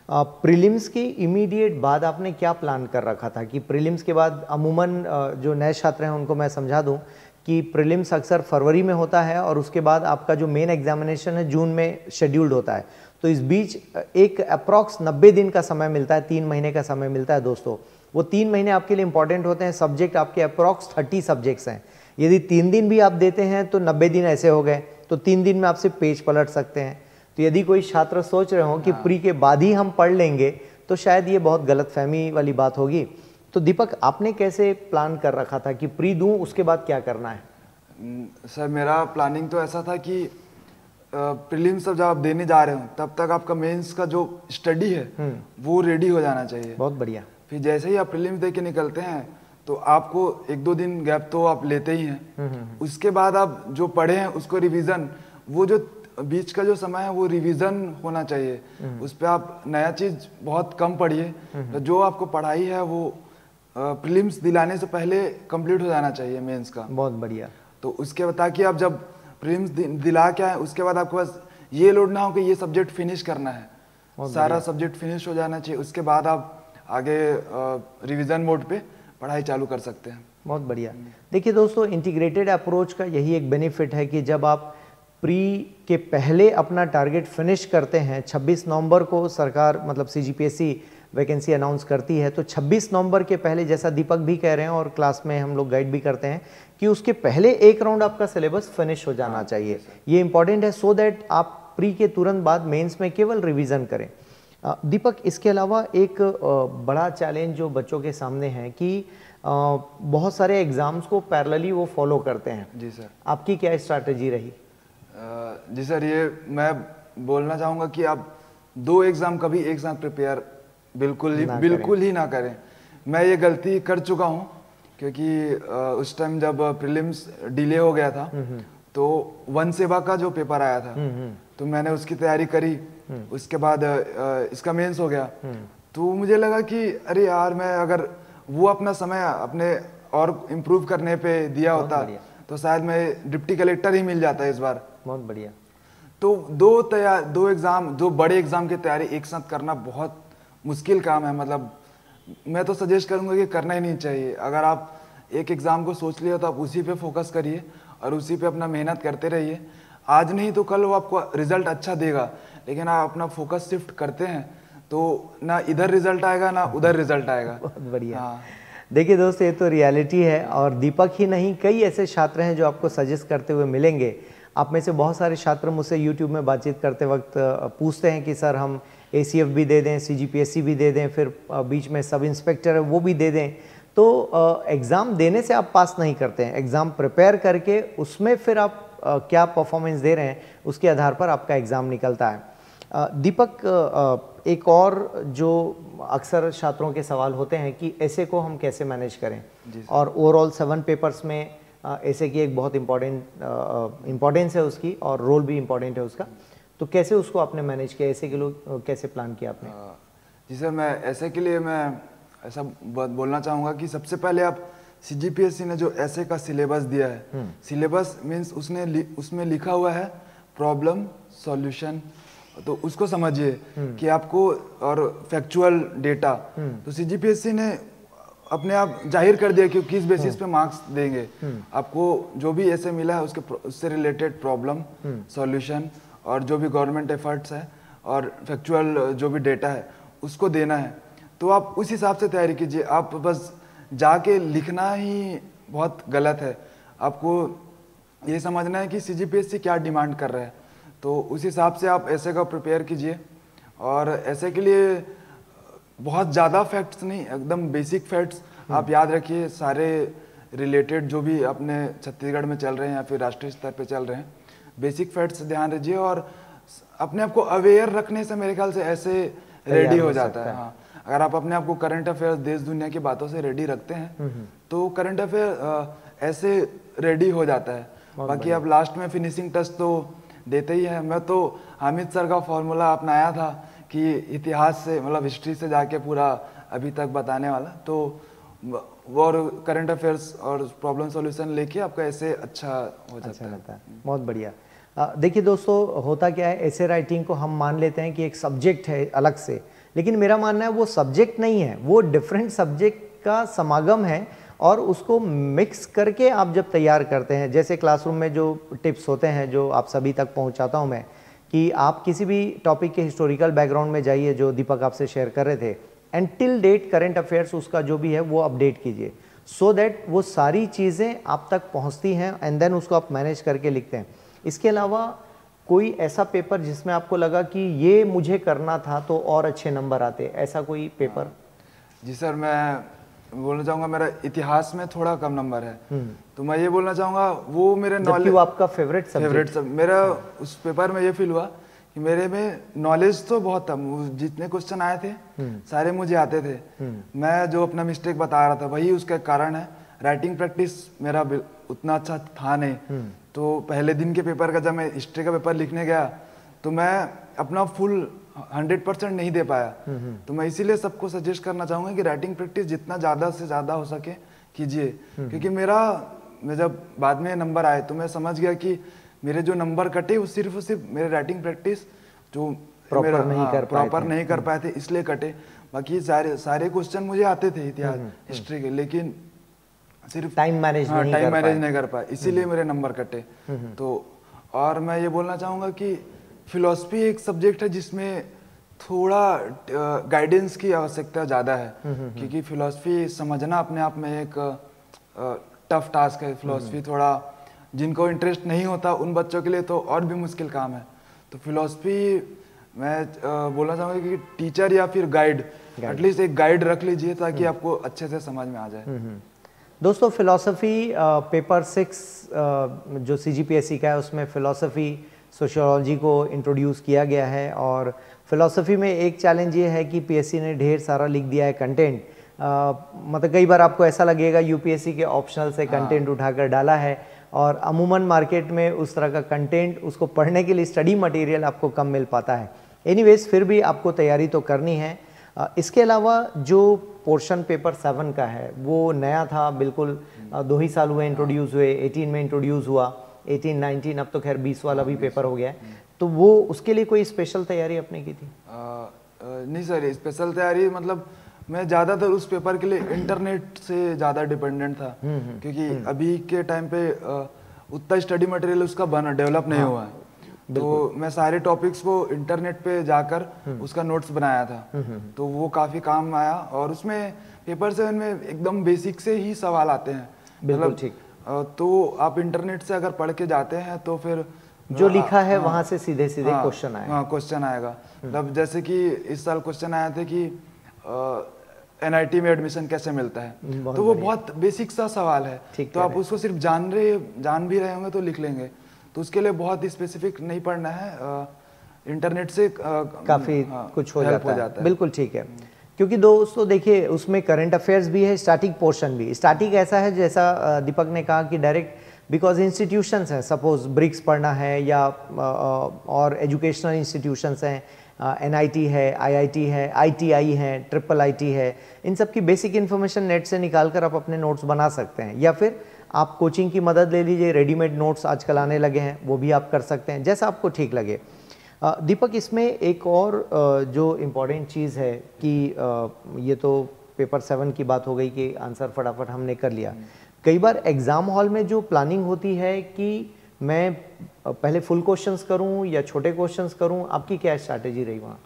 प्रीलिम्स की इमीडिएट बाद आपने क्या प्लान कर रखा था कि प्रीलिम्स के बाद, अमूमन जो नए छात्र हैं उनको मैं समझा दूं कि प्रीलिम्स अक्सर फरवरी में होता है और उसके बाद आपका जो मेन एग्जामिनेशन है जून में शेड्यूल्ड होता है। तो इस बीच एक अप्रॉक्स 90 दिन का समय मिलता है, 3 महीने का समय मिलता है दोस्तों। वो 3 महीने आपके लिए इंपॉर्टेंट होते हैं। सब्जेक्ट आपके अप्रॉक्स 30 सब्जेक्ट्स हैं। यदि 3 दिन भी आप देते हैं तो 90 दिन ऐसे हो गए, तो 3 दिन में आपसे पेज पलट सकते हैं। तो यदि कोई छात्र सोच रहे हो कि प्री के बाद ही हम पढ़ लेंगे, तो शायद ये बहुत गलतफहमी वाली बात होगी। तो दीपक, आपने कैसे प्लान कर रखा था कि प्री दूं उसके बाद क्या करना है? सर, मेरा प्लानिंग तो ऐसा था कि प्रीलिम्स जब आप देने जा रहे हो तब तक आपका मेंस का जो स्टडी है वो रेडी हो जाना चाहिए। बहुत बढ़िया। फिर जैसे ही आप प्रीलिम्स दे के निकलते हैं तो आपको 1-2 दिन गैप तो आप लेते ही हैं। उसके बाद आप जो पढ़े हैं उसको रिवीजन, वो जो बीच का जो समय है वो रिवीजन होना चाहिए। उस पर आप नया चीज बहुत कम पढ़िए, तो जो आपको पढ़ाई है वो प्रीलिम्स दिलाने से पहले कंप्लीट हो जाना चाहिए मेंस का। बहुत बढ़िया। तो उसके बाद ताकि आप जब प्रीलिम्स दिला के आए उसके बाद आपके पास ये लोड ना हो कि ये सब्जेक्ट फिनिश करना है, सारा सब्जेक्ट फिनिश हो जाना चाहिए। उसके बाद आप आगे रिवीजन मोड पे पढ़ाई चालू कर सकते हैं। बहुत बढ़िया। देखिए दोस्तों, इंटीग्रेटेड अप्रोच का यही एक बेनिफिट है कि जब आप प्री के पहले अपना टारगेट फिनिश करते हैं, 26 नवंबर को सरकार मतलब CGPSC वैकेंसी अनाउंस करती है, तो 26 नवंबर के पहले, जैसा दीपक भी कह रहे हैं और क्लास में हम लोग गाइड भी करते हैं, कि उसके पहले एक राउंड आपका सिलेबस फिनिश हो जाना चाहिए। ये इंपॉर्टेंट है, सो दैट आप प्री के तुरंत बाद मेंस में केवल रिवीजन करें। दीपक, इसके अलावा एक बड़ा चैलेंज जो बच्चों के सामने है कि बहुत सारे एग्जाम्स को पैरेलली वो फॉलो करते हैं। जी सर। आपकी क्या स्ट्रैटेजी रही? जी सर, ये मैं बोलना चाहूँगा कि आप 2 एग्ज़ाम कभी एक साथ प्रिपेयर बिल्कुल ही ना करें। मैं ये गलती कर चुका हूँ, क्योंकि उस टाइम जब प्रीलिम्स डिले हो गया था तो वन सेवा का जो पेपर आया था तो मैंने उसकी तैयारी करी। उसके बाद इसका मेंस हो गया, तो मुझे लगा कि अरे यार, मैं अगर वो अपना समय अपने और इम्प्रूव करने पे दिया होता तो शायद मैं डिप्टी कलेक्टर ही मिल जाता इस बार। बहुत बढ़िया। तो 2 बड़े एग्जाम की तैयारी एक साथ करना बहुत मुश्किल काम है। मतलब मैं तो सजेस्ट करूंगा कि करना ही नहीं चाहिए। अगर आप एक एग्जाम को सोच लिया तो आप उसी पे फोकस करिए और उसी पे अपना मेहनत करते रहिए। आज नहीं तो कल वो आपको रिजल्ट अच्छा देगा, लेकिन आप अपना फोकस शिफ्ट करते हैं तो ना इधर रिजल्ट आएगा ना उधर रिजल्ट आएगा। बहुत बढ़िया। हाँ। देखिए दोस्तों, ये तो रियलिटी है और दीपक ही नहीं, कई ऐसे छात्र हैं जो आपको सजेस्ट करते हुए मिलेंगे। आप में से बहुत सारे छात्र मुझसे YouTube में बातचीत करते वक्त पूछते हैं कि सर हम ACF भी दे दें, CGPSC भी दे दें, फिर बीच में सब इंस्पेक्टर है वो भी दे दें। तो एग्ज़ाम देने से आप पास नहीं करते हैं, एग्ज़ाम प्रिपेयर करके उसमें फिर आप क्या परफॉर्मेंस दे रहे हैं उसके आधार पर आपका एग्ज़ाम निकलता है। दीपक, एक और जो अक्सर छात्रों के सवाल होते हैं कि ऐसे को हम कैसे मैनेज करें, और ओवरऑल 7 पेपर्स में ऐसे की एक बहुत इम्पोर्टेंस है उसकी और रोल भी इम्पोर्टेंट है उसका, तो कैसे उसको आपने मैनेज किया, ऐसे के लोग कैसे प्लान किया आपने? जी सर, मैं ऐसे के लिए मैं ऐसा बोलना चाहूँगा कि सबसे पहले आप CGPSC ने जो ऐसे का सिलेबस दिया है, सिलेबस मीन्स उसमें लिखा हुआ है प्रॉब्लम सॉल्यूशन, तो उसको समझिए कि आपको, और फैक्चुअल डेटा। तो CGPSC ने अपने आप जाहिर कर दिया कि किस बेसिस पे मार्क्स देंगे आपको। जो भी ऐसे मिला है उससे रिलेटेड प्रॉब्लम सॉल्यूशन और जो भी गवर्नमेंट एफर्ट्स है और फैक्चुअल जो भी डेटा है उसको देना है। तो आप उस हिसाब से तैयारी कीजिए। आप बस जाके लिखना ही बहुत गलत है। आपको ये समझना है कि CGPSC क्या डिमांड कर रहा है, तो उस हिसाब से आप ऐसे का प्रिपेयर कीजिए। और ऐसे के लिए बहुत ज़्यादा फैक्ट्स नहीं, एकदम बेसिक फैक्ट्स आप याद रखिए। सारे रिलेटेड जो भी अपने छत्तीसगढ़ में चल रहे हैं या फिर राष्ट्रीय स्तर पे चल रहे हैं, बेसिक फैक्ट्स ध्यान रखिए। और अपने आप को अवेयर रखने से मेरे ख्याल से ऐसे रेडी हो जाता है। हाँ, अगर आप अपने आप को करंट अफेयर देश दुनिया की बातों से रेडी रखते हैं तो करंट अफेयर ऐसे रेडी हो जाता है। बाकी आप लास्ट में फिनिशिंग टच तो देते ही है। मैं तो हामिद सर का फॉर्मूला अपनाया था कि इतिहास से, मतलब हिस्ट्री से जाके पूरा अभी तक बताने वाला, तो और करंट अफेयर्स और प्रॉब्लम सॉल्यूशन लेके आपका ऐसे अच्छा हो जाता है। बहुत बढ़िया। देखिए दोस्तों, होता क्या है, ऐसे राइटिंग को हम मान लेते हैं कि एक सब्जेक्ट है अलग से, लेकिन मेरा मानना है वो सब्जेक्ट नहीं है, वो डिफरेंट सब्जेक्ट का समागम है और उसको मिक्स करके आप जब तैयार करते हैं, जैसे क्लासरूम में जो टिप्स होते हैं जो आप सभी तक पहुंचाता हूं मैं, कि आप किसी भी टॉपिक के हिस्टोरिकल बैकग्राउंड में जाइए जो दीपक आपसे शेयर कर रहे थे, and till date current affairs उसका जो भी है वो अपडेट कीजिए, सो दैट वो सारी चीज़ें आप तक पहुंचती हैं एंड देन उसको आप मैनेज करके लिखते हैं। इसके अलावा कोई ऐसा पेपर जिसमें आपको लगा कि ये मुझे करना था तो और अच्छे नंबर आते, ऐसा कोई पेपर? जी सर, मैं बोलना चाहूँगा मेरा इतिहास में थोड़ा कम नंबर है, तो मैं ये बोलना चाहूँगा वो मेरे नॉलेज, वो आपका फेवरेट सब्जेक्ट मेरा उस पेपर में ये फील हुआ कि मेरे में नॉलेज तो बहुत था, जितने क्वेश्चन आए थे सारे मुझे आते थे। मैं जो अपना मिस्टेक बता रहा था वही उसका कारण है। राइटिंग प्रैक्टिस मेरा उतना अच्छा था नहीं, तो पहले दिन के पेपर का जब मैं हिस्ट्री का पेपर लिखने गया तो मैं अपना फुल 100% नहीं दे पाया। तो मैं इसीलिए सबको सजेस्ट करना चाहूँगा कि राइटिंग प्रैक्टिस जितना ज़्यादा से ज़्यादा हो सके कीजिए, क्योंकि मैं जब बाद में नंबर आए तो मैं समझ गया कि मेरे जो नंबर कटे वो सिर्फ मेरे राइटिंग प्रैक्टिस जो प्रॉपर नहीं कर पाए थे इसलिए कटे। बाकी सारे क्वेश्चन मुझे आते थे इतिहास हिस्ट्री के, लेकिन सिर्फ टाइम मैनेज नहीं कर पाए, इसीलिए मेरे नंबर कटे। तो और मैं ये बोलना चाहूँगा कि फिलॉसफी एक सब्जेक्ट है जिसमें थोड़ा गाइडेंस की आवश्यकता ज़्यादा है, क्योंकि फिलॉसफी समझना अपने आप में एक टफ टास्क है। फिलॉसफी थोड़ा जिनको इंटरेस्ट नहीं होता उन बच्चों के लिए तो और भी मुश्किल काम है। तो फिलॉसफी मैं बोलना चाहूँगा कि टीचर या फिर गाइड, एटलीस्ट एक गाइड रख लीजिए ताकि आपको अच्छे से समझ में आ जाए। दोस्तों फिलॉसफी पेपर 6 जो CGPSC का है उसमें फिलॉसफी सोशियोलॉजी को इंट्रोड्यूस किया गया है। और फिलॉसफी में एक चैलेंज ये है कि PSC ने ढेर सारा लिख दिया है कंटेंट। मतलब कई बार आपको ऐसा लगेगा UPSC के ऑप्शनल से कंटेंट उठाकर डाला है, और अमूमन मार्केट में उस तरह का कंटेंट उसको पढ़ने के लिए स्टडी मटेरियल आपको कम मिल पाता है। एनीवेज फिर भी आपको तैयारी तो करनी है। इसके अलावा जो पोर्शन पेपर 7 का है वो नया था बिल्कुल, 2 ही साल हुए इंट्रोड्यूस हुए, 18 में इंट्रोड्यूस हुआ, 18, 19, अब तो खैर 20 वाला भी पेपर हो गया है। तो वो उसके लिए कोई स्पेशल तैयारी आपने की थी? नहीं सर, स्पेशल तैयारी मतलब मैं ज़्यादातर उस पेपर के लिए इंटरनेट से ज़्यादा डिपेंडेंट था, क्योंकि अभी के टाइम पे उतना स्टडी मटेरियल उसका डेवलप नहीं हुआ है। तो मैं सारे टॉपिक्स को इंटरनेट पे जाकर उसका नोट्स बनाया था, तो वो काफ़ी काम आया। और उसमें पेपर 7 में एकदम बेसिक से ही सवाल आते हैं, बिल्कुल ठीक। तो आप इंटरनेट से अगर पढ़ के जाते हैं तो फिर जो लिखा है वहां से सीधे क्वेश्चन आएगा। हाँ, क्वेश्चन आएगा। मतलब जैसे कि इस साल क्वेश्चन आया था कि NIT में एडमिशन कैसे मिलता है, तो वो बहुत बेसिक सा सवाल है, तो आप उसको सिर्फ जान भी रहे होंगे तो लिख लेंगे। तो उसके लिए बहुत स्पेसिफिक नहीं पढ़ना है, इंटरनेट से काफी कुछ हो जाता है। बिल्कुल ठीक है, क्योंकि दोस्तों देखिए उसमें करंट अफेयर्स भी है, स्टैटिक पोर्शन भी। स्टैटिक ऐसा है जैसा दीपक ने कहा कि डायरेक्ट बिकॉज इंस्टीट्यूशंस हैं, सपोज ब्रिक्स पढ़ना है या और एजुकेशनल इंस्टीट्यूशंस हैं, NIT है, IIT है, ITI है, IIIT है, इन सब की बेसिक इन्फॉर्मेशन नेट से निकाल कर आप अपने नोट्स बना सकते हैं, या फिर आप कोचिंग की मदद ले लीजिए। रेडीमेड नोट्स आजकल आने लगे हैं, वो भी आप कर सकते हैं, जैसा आपको ठीक लगे। दीपक, इसमें एक और जो इम्पॉर्टेंट चीज़ है कि ये तो पेपर 7 की बात हो गई कि आंसर फटाफट हमने कर लिया। कई बार एग्ज़ाम हॉल में जो प्लानिंग होती है कि मैं पहले फुल क्वेश्चंस करूं या छोटे क्वेश्चंस करूं, आपकी क्या स्ट्रैटेजी रही वहाँ?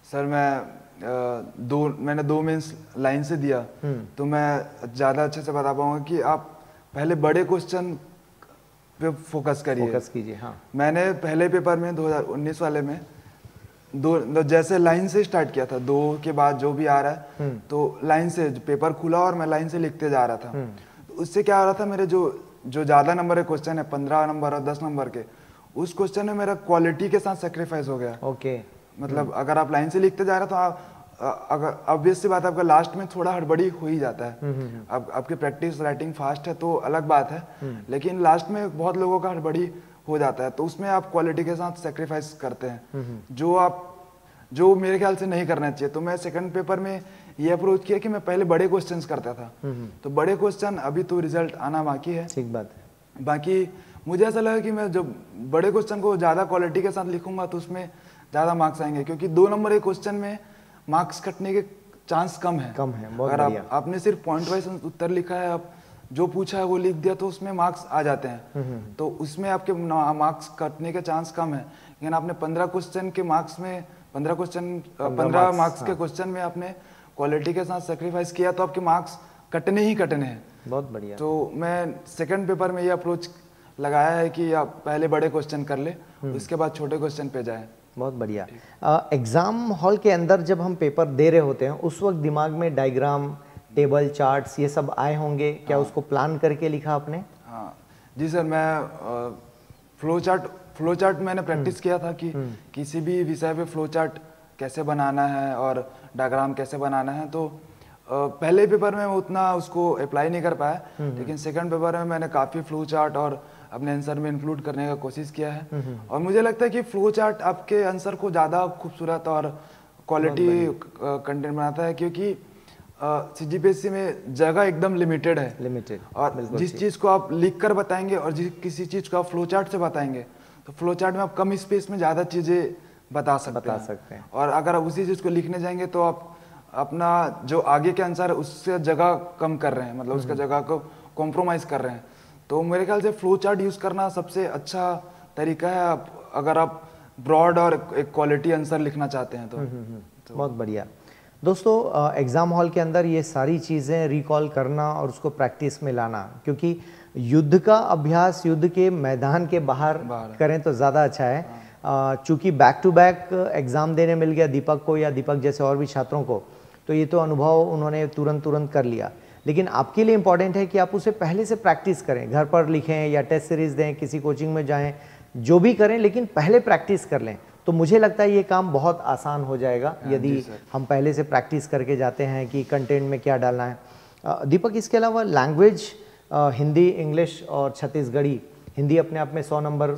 सर मैंने 2 मेंस लाइन से दिया, तो मैं ज़्यादा अच्छे से बता पाऊंगा कि आप पहले बड़े क्वेश्चन पे फोकस कीजिए। हाँ, मैंने पहले पेपर में 2019 वाले में जैसे लाइन से स्टार्ट किया था, 2 के बाद जो भी आ रहा है तो लाइन से पेपर खुला और मैं लाइन से लिखते जा रहा था। तो उससे क्या हो रहा था, मेरे जो ज़्यादा नंबर के क्वेश्चन है 15 नंबर और 10 नंबर के, उस क्वेश्चन में मेरा क्वालिटी के साथ सेक्रीफाइस हो गया। ओके। मतलब अगर आप लाइन से लिखते जा रहे तो आप अगर ऑब्वियस सी बात है आपका लास्ट में थोड़ा हड़बड़ी हो ही जाता है। अब आपकी प्रैक्टिस राइटिंग फास्ट है तो अलग बात है, लेकिन लास्ट में बहुत लोगों का हड़बड़ी हो जाता है, तो उसमें आप क्वालिटी के साथ सेक्रीफाइस करते हैं, जो मेरे ख्याल से नहीं करना चाहिए। तो मैं सेकंड पेपर में ये अप्रोच किया कि मैं पहले बड़े क्वेश्चंस करता था, तो बड़े क्वेश्चन अभी तो रिजल्ट आना बाकी है। ठीक बात है। बाकी मुझे ऐसा लगा कि मैं जब बड़े क्वेश्चन को ज़्यादा क्वालिटी के साथ लिखूंगा तो उसमें ज़्यादा मार्क्स आएंगे, क्योंकि 2 नंबर के क्वेश्चन में मार्क्स कटने के चांस कम है। अगर आपने सिर्फ पॉइंट वाइज उत्तर लिखा है, आप जो पूछा है वो लिख दिया, तो उसमें मार्क्स आ जाते हैं, तो उसमें आपके मार्क्स कटने के चांस कम है। लेकिन आपने 15 क्वेश्चन के मार्क्स में 15 मार्क्स के क्वेश्चन में आपने क्वालिटी के साथ सेक्रीफाइस किया तो आपके मार्क्स कटने ही कटने हैं। बहुत बढ़िया। तो मैं सेकंड पेपर में ये अप्रोच लगाया है कि आप पहले बड़े क्वेश्चन कर ले, उसके बाद छोटे क्वेश्चन पे जाए। बहुत बढ़िया। एग्ज़ाम हॉल के अंदर जब हम पेपर दे रहे होते हैं उस वक्त दिमाग में डायग्राम, टेबल, चार्ट्स ये सब आए होंगे क्या? उसको प्लान करके लिखा आपने? हाँ जी सर, मैं फ्लो चार्ट मैंने प्रैक्टिस किया था कि किसी भी विषय पे फ्लो चार्ट कैसे बनाना है और डायग्राम कैसे बनाना है। तो पहले पेपर में उतना उसको अप्लाई नहीं कर पाया, लेकिन सेकंड पेपर में मैंने काफ़ी फ्लो चार्ट और अपने आंसर में इंक्लूड करने का कोशिश किया है। और मुझे लगता है कि फ्लो चार्ट आपके आंसर को ज़्यादा खूबसूरत और क्वालिटी कंटेंट बनाता है, क्योंकि CGPSC में जगह एकदम लिमिटेड है। और जिस चीज़ को आप लिख कर बताएंगे और किसी चीज़ को आप फ्लो चार्ट से बताएंगे तो फ्लो चार्ट में आप कम स्पेस में ज़्यादा चीज़ें बता सकते हैं। और अगर आप उसी चीज़ को लिखने जाएंगे तो आप अपना जो आगे के आंसर है उससे जगह कम कर रहे हैं, मतलब उसका जगह को कॉम्प्रोमाइज़ कर रहे हैं। तो मेरे ख्याल से फ्लो चार्ट यूज़ करना सबसे अच्छा तरीका है अगर आप ब्रॉड और एक क्वालिटी आंसर लिखना चाहते हैं तो बहुत बढ़िया। दोस्तों, एग्ज़ाम हॉल के अंदर ये सारी चीज़ें रिकॉल करना और उसको प्रैक्टिस में लाना, क्योंकि युद्ध का अभ्यास युद्ध के मैदान के बाहर करें तो ज़्यादा अच्छा है। चूँकि बैक टू बैक एग्ज़ाम देने मिल गया दीपक को या दीपक जैसे और भी छात्रों को, तो ये तो अनुभव उन्होंने तुरंत कर लिया। लेकिन आपके लिए इम्पॉर्टेंट है कि आप उसे पहले से प्रैक्टिस करें, घर पर लिखें या टेस्ट सीरीज़ दें, किसी कोचिंग में जाएं, जो भी करें, लेकिन पहले प्रैक्टिस कर लें। तो मुझे लगता है ये काम बहुत आसान हो जाएगा यदि हम पहले से प्रैक्टिस करके जाते हैं कि कंटेंट में क्या डालना है। दीपक, इसके अलावा लैंग्वेज, हिंदी, इंग्लिश और छत्तीसगढ़ी, हिंदी अपने आप में 100 नंबर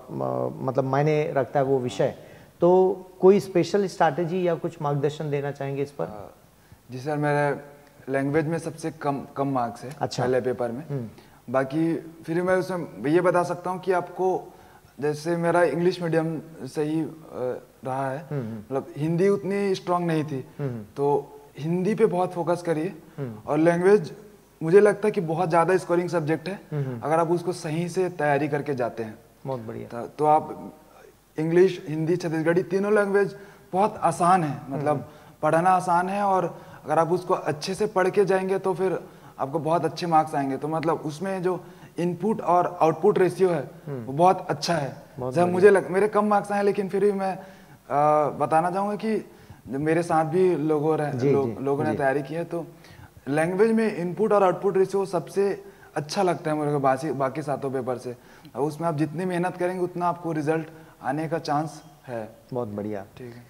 मतलब मायने रखता है वो विषय, तो कोई स्पेशल स्ट्रैटेजी या कुछ मार्गदर्शन देना चाहेंगे इस पर? जी सर, मेरे लैंग्वेज में सबसे कम मार्क्स है पहले पेपर में। बाकी फिर मैं उसमें ये बता सकता हूँ कि आपको, जैसे मेरा इंग्लिश मीडियम से ही रहा है, मतलब हिंदी उतनी स्ट्रांग नहीं थी, तो हिंदी पे बहुत फोकस करिए। और लैंग्वेज मुझे लगता है कि बहुत ज़्यादा स्कोरिंग सब्जेक्ट है अगर आप उसको सही से तैयारी करके जाते हैं। बहुत बढ़िया। तो आप इंग्लिश, हिंदी, छत्तीसगढ़ी तीनों लैंग्वेज बहुत आसान है, मतलब पढ़ना आसान है, और अगर आप उसको अच्छे से पढ़ के जाएंगे तो फिर आपको बहुत अच्छे मार्क्स आएंगे। तो मतलब उसमें जो इनपुट और आउटपुट रेशियो है वो बहुत अच्छा है। जब मेरे कम मार्क्स आए, लेकिन फिर भी मैं बताना चाहूँगा कि मेरे साथ भी लोगों ने तैयारी की है, तो लैंग्वेज में इनपुट और आउटपुट रेशियो सबसे अच्छा लगता है मेरे को बाकी सातों पेपर से। उसमें आप जितनी मेहनत करेंगे उतना आपको रिजल्ट आने का चांस है। बहुत बढ़िया। ठीक है।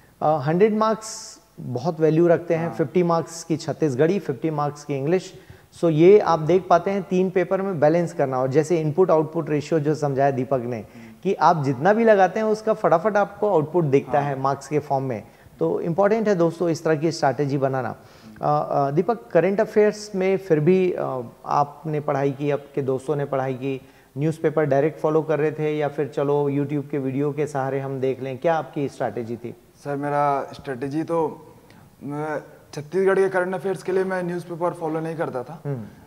100 मार्क्स बहुत वैल्यू रखते हैं। 50 मार्क्स की छत्तीसगढ़ी, 50 मार्क्स की इंग्लिश। सो ये आप देख पाते हैं 3 पेपर में बैलेंस करना। और जैसे इनपुट आउटपुट रेशियो जो समझाया दीपक ने, कि आप जितना भी लगाते हैं उसका फटाफट आपको आउटपुट दिखता है मार्क्स के फॉर्म में। तो इम्पॉर्टेंट है दोस्तों इस तरह की स्ट्रैटेजी बनाना। दीपक, करंट अफेयर्स में फिर भी आपने पढ़ाई की, आपके दोस्तों ने पढ़ाई की, न्यूज़पेपर डायरेक्ट फॉलो कर रहे थे या फिर चलो यूट्यूब के वीडियो के सहारे हम देख लें, क्या आपकी स्ट्रैटेजी थी? सर, मेरा स्ट्रैटेजी तो, मैं छत्तीसगढ़ के करंट अफेयर्स के लिए मैं न्यूज़पेपर फॉलो नहीं करता था।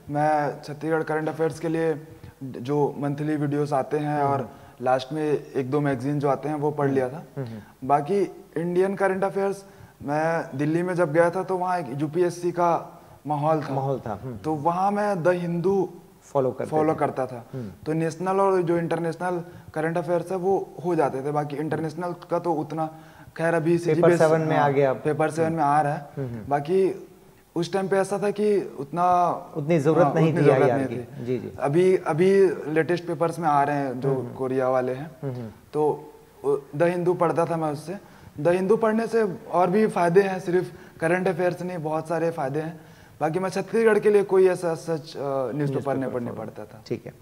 मैं छत्तीसगढ़ करंट अफेयर्स के लिए जो मंथली वीडियोस आते हैं और लास्ट में 1-2 मैगजीन जो आते हैं वो पढ़ लिया था। बाकी इंडियन करंट अफेयर्स, मैं दिल्ली में जब गया था तो वहाँ एक यूपीएससी का माहौल था। तो वहाँ मैं द हिंदू फॉलो करता था। तो नेशनल और जो इंटरनेशनल करंट अफेयर्स है वो हो जाते थे। बाकी इंटरनेशनल का तो उतना, खैर अभी पेपर 7 में आ गया, पेपर 7 में आ रहा है। बाकी उस टाइम पे ऐसा था कि उतनी जरूरत नहीं थी। जी। अभी लेटेस्ट पेपर्स में आ रहे हैं जो कोरिया वाले हैं, तो द हिंदू पढ़ता था मैं उससे। द हिंदू पढ़ने से और भी फायदे हैं, सिर्फ करंट अफेयर्स नहीं, बहुत सारे फायदे हैं। बाकी मैं छत्तीसगढ़ के लिए कोई ऐसा सच न्यूज़पेपर नहीं पढ़ने पड़ता था। ठीक है।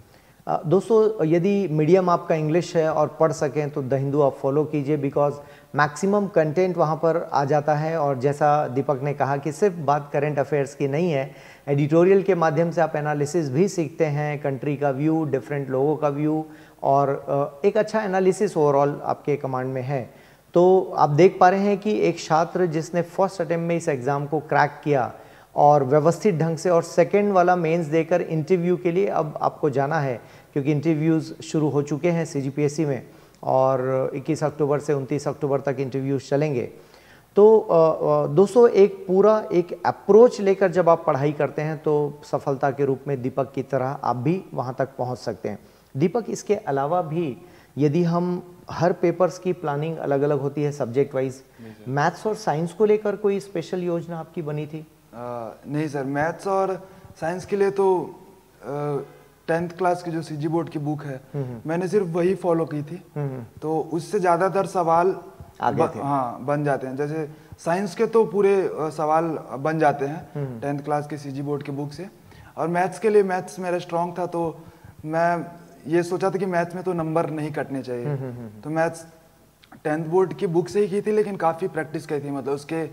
दोस्तों, यदि मीडियम आपका इंग्लिश है और पढ़ सकें तो द हिंदू आप फॉलो कीजिए, बिकॉज मैक्सिमम कंटेंट वहाँ पर आ जाता है। और जैसा दीपक ने कहा कि सिर्फ बात करंट अफेयर्स की नहीं है, एडिटोरियल के माध्यम से आप एनालिसिस भी सीखते हैं, कंट्री का व्यू, डिफरेंट लोगों का व्यू, और एक अच्छा एनालिसिस ओवरऑल आपके कमांड में है। तो आप देख पा रहे हैं कि एक छात्र जिसने फर्स्ट अटेम्प्ट में इस एग्ज़ाम को क्रैक किया और व्यवस्थित ढंग से, और सेकेंड वाला मेंस देकर इंटरव्यू के लिए अब आपको जाना है, क्योंकि इंटरव्यूज़ शुरू हो चुके हैं सीजीपीएससी में, और 21 अक्टूबर से 29 अक्टूबर तक इंटरव्यूज़ चलेंगे। तो दोस्तों, एक अप्रोच लेकर जब आप पढ़ाई करते हैं तो सफलता के रूप में दीपक की तरह आप भी वहाँ तक पहुँच सकते हैं। दीपक, इसके अलावा भी यदि हम, हर पेपर्स की प्लानिंग अलग अलग होती है सब्जेक्ट वाइज, मैथ्स और साइंस को लेकर कोई स्पेशल योजना आपकी बनी थी? नहीं सर, मैथ्स और साइंस के लिए तो 10th क्लास की जो सीजी बोर्ड की बुक है मैंने सिर्फ वही फॉलो की थी। तो उससे ज़्यादातर सवाल बन जाते हैं। जैसे साइंस के तो पूरे सवाल बन जाते हैं 10th क्लास की सीजी बोर्ड की बुक से। और मैथ्स के लिए, मैथ्स मेरा स्ट्रॉन्ग था, तो मैं ये सोचा था कि मैथ्स में तो नंबर नहीं कटने चाहिए। तो मैथ्स 10th बोर्ड की बुक से ही की थी, लेकिन काफ़ी प्रैक्टिस की थी। मतलब उसके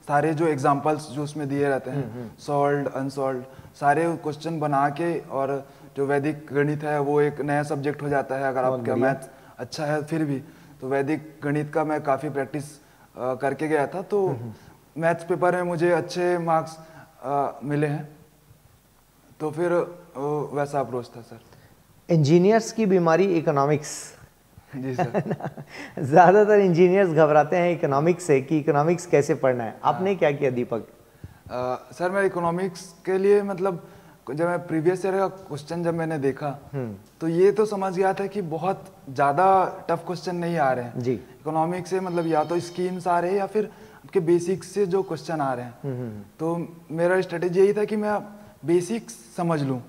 सारे जो एग्जाम्पल्स जो उसमें दिए रहते हैं, सॉल्व्ड, अनसॉल्व्ड, सारे क्वेश्चन बना के, और जो वैदिक गणित है वो एक नया सब्जेक्ट हो जाता है अगर आपका मैथ्स अच्छा है। फिर भी तो वैदिक गणित का मैं काफ़ी प्रैक्टिस करके गया था। तो मैथ्स पेपर में मुझे अच्छे मार्क्स मिले हैं, तो फिर वैसा अप्रोच था सर। इंजीनियर्स की बीमारी इकोनॉमिक्स। जी सर। ज़्यादातर इंजीनियर्स घबराते हैं इकोनॉमिक्स से कि इकोनॉमिक्स कैसे पढ़ना है। आपने क्या किया दीपक? सर मैं इकोनॉमिक्स के लिए मतलब जब मैं प्रीवियस ईयर का क्वेश्चन जब मैंने देखा तो ये तो समझ गया था कि बहुत ज़्यादा टफ क्वेश्चन नहीं आ रहे हैं जी। इकोनॉमिक्स से, मतलब या तो स्कीम्स आ रहे हैं या फिर आपके बेसिक्स से जो क्वेश्चन आ रहे हैं। तो मेरा स्ट्रेटेजी यही था कि मैं बेसिक्स समझ लूँ।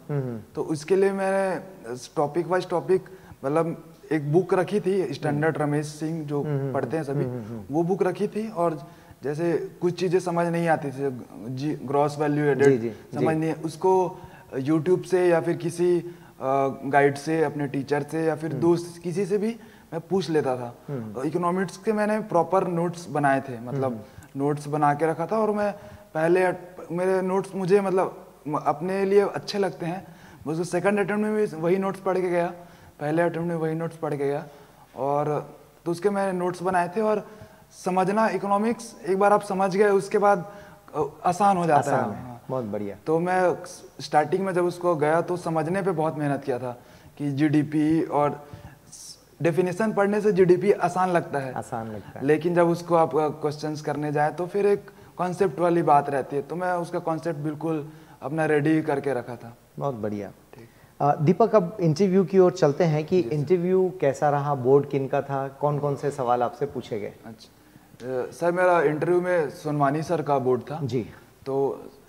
तो उसके लिए मैंने टॉपिक वाइज टॉपिक मतलब एक बुक रखी थी, स्टैंडर्ड रमेश सिंह जो पढ़ते हैं सभी, वो बुक रखी थी। और जैसे कुछ चीज़ें समझ नहीं आती थी, ग्रॉस वैल्यू एडेड समझ नहीं, उसको यूट्यूब से या फिर किसी गाइड से, अपने टीचर से या फिर दोस्त किसी से भी मैं पूछ लेता था। इकोनॉमिक्स के मैंने प्रॉपर नोट्स बनाए थे, मतलब नोट्स बना के रखा था। और मैं पहले मेरे नोट्स मुझे मतलब अपने लिए अच्छे लगते हैं, मुझे सेकंड अटेम्प्ट में भी वही नोट्स पढ़ के गया, पहले अटेम्प्ट में वही नोट्स पढ़ के गया। और तो उसके मैंने नोट्स बनाए थे। और समझना इकोनॉमिक्स एक बार आप समझ गए उसके बाद आसान हो जाता है। बहुत बढ़िया। तो मैं स्टार्टिंग में जब उसको गया तो समझने पे बहुत मेहनत किया था कि जीडीपी, और डेफिनेशन पढ़ने से जीडीपी आसान लगता है, लेकिन जब उसको आप क्वेश्चंस करने जाए तो फिर एक कॉन्सेप्ट वाली बात रहती है। तो मैं उसका कॉन्सेप्ट बिल्कुल अपना रेडी करके रखा था। बहुत बढ़िया। दीपक, अब इंटरव्यू की ओर चलते हैं कि इंटरव्यू कैसा रहा, बोर्ड किनका था, कौन कौन से सवाल आपसे पूछे गए? अच्छा सर, मेरा इंटरव्यू में सोनवानी सर का बोर्ड था जी। तो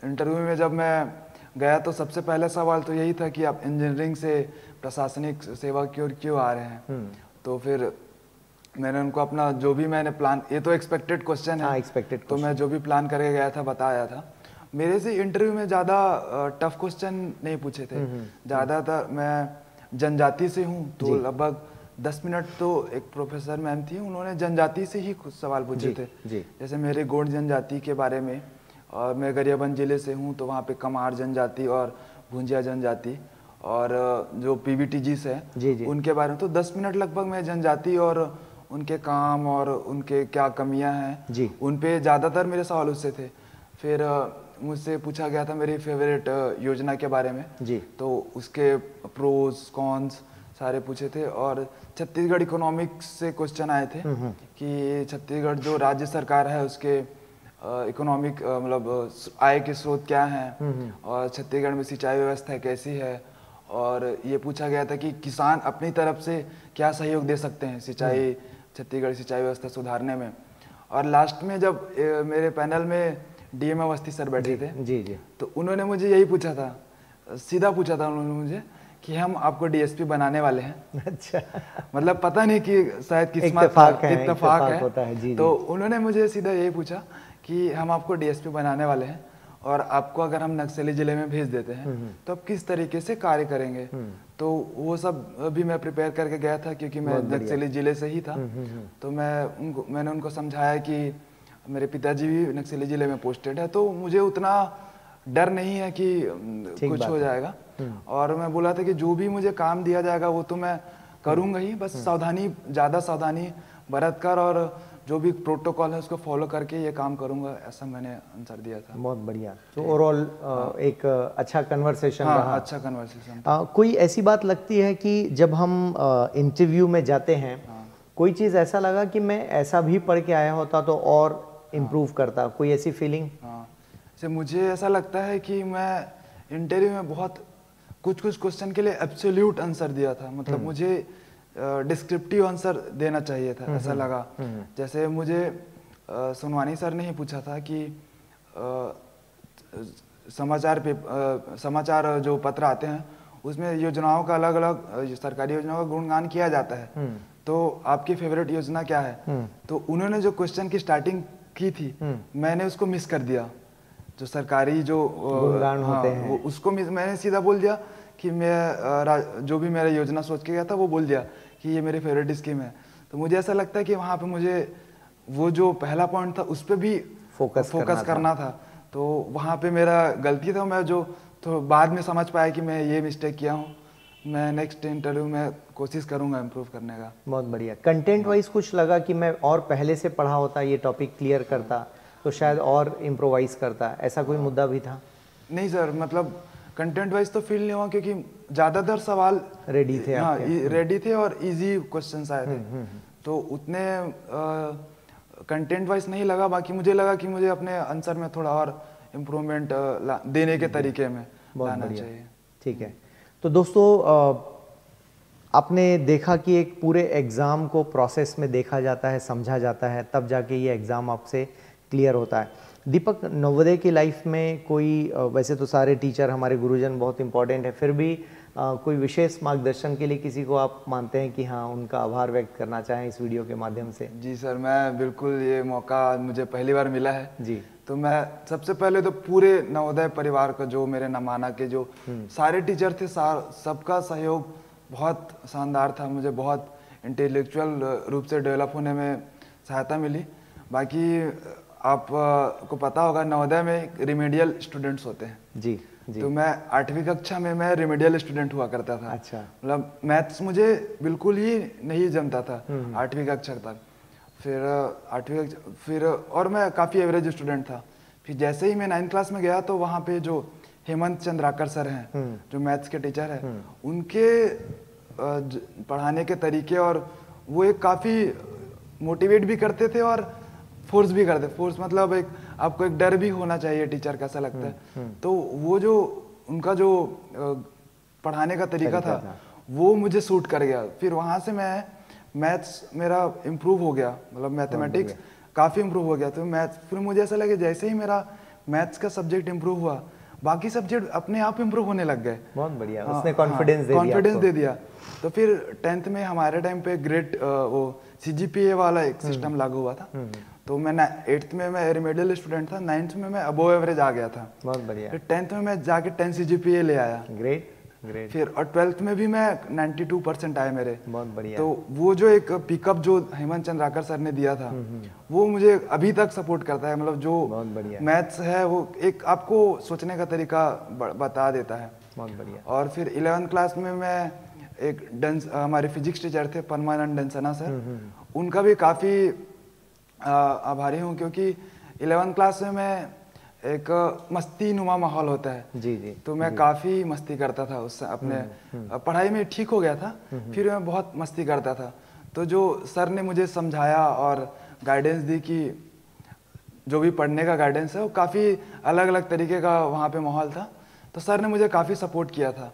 इंटरव्यू में जब मैं गया तो सबसे पहला सवाल तो यही था कि आप इंजीनियरिंग से प्रशासनिक सेवा की ओर क्यों आ रहे हैं। तो फिर मैंने उनको अपना जो भी मैंने प्लान, ये तो एक्सपेक्टेड क्वेश्चन है, एक्सपेक्टेड, तो मैं जो भी प्लान करके गया था बताया था। मेरे से इंटरव्यू में ज़्यादा टफ क्वेश्चन नहीं पूछे थे, ज़्यादातर मैं जनजाति से हूँ तो लगभग 10 मिनट तो एक प्रोफेसर मैम थी, उन्होंने जनजाति से ही कुछ सवाल पूछे थे। जैसे मेरे गोंड जनजाति के बारे में, और मैं गरियाबंद जिले से हूँ तो वहाँ पे कमार जनजाति और भुंजिया जनजाति और जो पीबीटीजीस है उनके बारे में। तो 10 मिनट लगभग मैं जनजाति और उनके काम और उनके क्या कमियां हैं उन पे ज़्यादातर मेरे सवाल उससे थे। फिर मुझसे पूछा गया था मेरी फेवरेट योजना के बारे में तो उसके प्रोज कॉन्स सारे पूछे थे। और छत्तीसगढ़ इकोनॉमिक्स से क्वेश्चन आए थे कि छत्तीसगढ़ जो राज्य सरकार है उसके इकोनॉमिक मतलब आय के स्रोत क्या हैं और छत्तीसगढ़ में सिंचाई व्यवस्था कैसी है। और ये पूछा गया था कि किसान अपनी तरफ से क्या सहयोग दे सकते हैं सिंचाई, छत्तीसगढ़ सिंचाई व्यवस्था सुधारने में। और लास्ट में जब मेरे पैनल में डीएम अवस्थी सर बैठे थे तो उन्होंने मुझे यही पूछा था, सीधा पूछा था उन्होंने मुझे कि हम आपको डीएसपी बनाने वाले हैं। अच्छा। मतलब पता नहीं कि शायद किस्मत इत्तेफाक है। तो उन्होंने मुझे सीधा यही पूछा कि हम आपको डीएसपी बनाने वाले हैं और आपको अगर हम नक्सली जिले में भेज देते हैं तो आप किस तरीके से कार्य करेंगे। तो वो सब भी मैं प्रिपेयर करके गया था क्योंकि मैं नक्सली जिले से ही था। तो मैंने उनको समझाया कि मेरे पिताजी भी नक्सली जिले में पोस्टेड है तो मुझे उतना डर नहीं है कि कुछ हो जाएगा। और मैं बोला था कि जो भी मुझे काम दिया जाएगा वो तो मैं करूँगा ही, बस ज़्यादा सावधानी बरत कर और जो भी प्रोटोकॉल है उसको फॉलो करके ये काम करूंगा, ऐसा मैंने आंसर दिया था। बहुत बढ़िया। तो ओवरऑल एक अच्छा कन्वर्सेशन रहा। अच्छा कन्वर्सेशन। कोई ऐसी बात लगती है कि जब हम इंटरव्यू में जाते हैं कोई चीज़ ऐसा लगा कि मैं ऐसा भी पढ़ के आया होता तो और इम्प्रूव करता, कोई ऐसी फीलिंग? हाँ, जैसे मुझे ऐसा लगता है कि मैं इंटरव्यू में बहुत कुछ क्वेश्चन के लिए एब्सोल्यूट आंसर दिया था, मतलब मुझे डिस्क्रिप्टिव आंसर देना चाहिए था, ऐसा लगा। जैसे मुझे सोनवानी सर ने ही पूछा था कि समाचार जो पत्र आते हैं उसमें योजनाओं का अलग अलग सरकारी योजनाओं का गुणगान किया जाता है, तो आपकी फेवरेट योजना क्या है। तो उन्होंने जो क्वेश्चन की स्टार्टिंग की थी मैंने उसको मिस कर दिया, जो सरकारी जो गुणगान होते हैं उसको मैंने सीधा बोल दिया कि मैं जो भी मेरा योजना सोच के गया था वो बोल दिया कि ये मेरी फेवरेट स्कीम है। तो मुझे ऐसा लगता है कि वहाँ पे मुझे वो जो पहला पॉइंट था उस पर भी फोकस करना था। तो वहाँ पे मेरा गलती था, मैं जो तो बाद में समझ पाया कि मैं ये मिस्टेक किया हूँ। मैं नेक्स्ट इंटरव्यू में कोशिश करूँगा इम्प्रूव करने का। बहुत बढ़िया। कंटेंट वाइज कुछ लगा कि मैं और पहले से पढ़ा होता ये टॉपिक क्लियर करता, तो शायद और इम्प्रोवाइज करता, ऐसा कोई मुद्दा भी था? नहीं सर, मतलब कंटेंट वाइज तो फील नहीं हुआ क्योंकि ज़्यादातर सवाल रेडी थे हाँ आपके? रेडी थे और इजी क्वेश्चंस आए थे, तो उतने कंटेंट वाइज नहीं लगा। बाकी मुझे लगा कि मुझे अपने आंसर में थोड़ा और इम्प्रूवमेंट देने के तरीके में लाना चाहिए। ठीक है। तो दोस्तों आपने देखा कि एक पूरे एग्ज़ाम को प्रोसेस में देखा जाता है, समझा जाता है, तब जाके ये एग्ज़ाम आपसे क्लियर होता है। दीपक, नवोदय की लाइफ में कोई वैसे तो सारे टीचर हमारे गुरुजन बहुत इंपॉर्टेंट है, फिर भी कोई विशेष मार्गदर्शन के लिए किसी को आप मानते हैं कि हाँ उनका आभार व्यक्त करना चाहें इस वीडियो के माध्यम से? जी सर, मैं बिल्कुल, ये मौका मुझे पहली बार मिला है जी। तो मैं सबसे पहले तो पूरे नवोदय परिवार का, जो मेरे नमाना के जो सारे टीचर थे, सबका सहयोग बहुत शानदार था। मुझे बहुत इंटेलेक्चुअल रूप से डेवलप होने में सहायता मिली। बाकी आप को पता होगा नवोदय में रिमेडियल स्टूडेंट्स होते हैं। जी जी। तो मैं 8वीं कक्षा में मैं रिमेडियल स्टूडेंट हुआ करता था। अच्छा। मतलब मैथ्स मुझे बिल्कुल ही नहीं जमता था 8वीं कक्षा तक। फिर और मैं काफ़ी एवरेज स्टूडेंट था। फिर जैसे ही मैं 9th क्लास में गया तो वहाँ पे जो हेमंत चंद्राकर सर हैं, जो मैथ्स के टीचर हैं, उनके पढ़ाने के तरीके, और वो एक काफ़ी मोटिवेट भी करते थे और फोर्स भी करते। फोर्स मतलब एक आपको एक डर भी होना चाहिए टीचर का, ऐसा लगता है। तो वो जो उनका जो पढ़ाने का तरीका था वो मुझे सूट कर गया। फिर वहाँ से मैं मैथ्स मेरा इम्प्रूव हो गया, मतलब मैथमेटिक्स काफ़ी इम्प्रूव हो गया। तो मैथ्स फिर मुझे ऐसा लगे जैसे ही मेरा मैथ्स का सब्जेक्ट इम्प्रूव हुआ, बाकी सब्जेक्ट अपने आप इम्प्रूव होने लग गए। बहुत बढ़िया। उसने कॉन्फिडेंस दे दिया। तो फिर 10th में हमारे टाइम पे ग्रेड वो CGPA वाला एक सिस्टम लागू हुआ था। तो मैं 8th में मैं रिमेडियल स्टूडेंट था, 9th में मैं अबोव एवरेज आ गया था। बहुत बढ़िया। फिर 10th में मैं जाके 10 CGPA ले आया। Great great. फिर और 12th में भी मैं 92% आए मेरे। बहुत बढ़िया। तो वो जो एक पिकअप जो हेमंत चंद्राकर सर ने दिया था, वो मुझे अभी तक सपोर्ट करता है। मतलब जो मैथ्स है वो एक आपको सोचने का तरीका बता देता है। बहुत बढ़िया। और फिर 11th क्लास में मैं एक हमारे फिजिक्स टीचर थे परमानंद डंसना सर, उनका भी काफ़ी आभारी हूँ, क्योंकि 11th क्लास में मैं एक मस्ती नुमा माहौल होता है। जी जी। तो मैं काफ़ी मस्ती करता था उससे, अपने पढ़ाई में ठीक हो गया था, फिर मैं बहुत मस्ती करता था। तो जो सर ने मुझे समझाया और गाइडेंस दी कि जो भी पढ़ने का गाइडेंस है वो काफ़ी अलग अलग तरीके का वहाँ पे माहौल था, तो सर ने मुझे काफ़ी सपोर्ट किया था।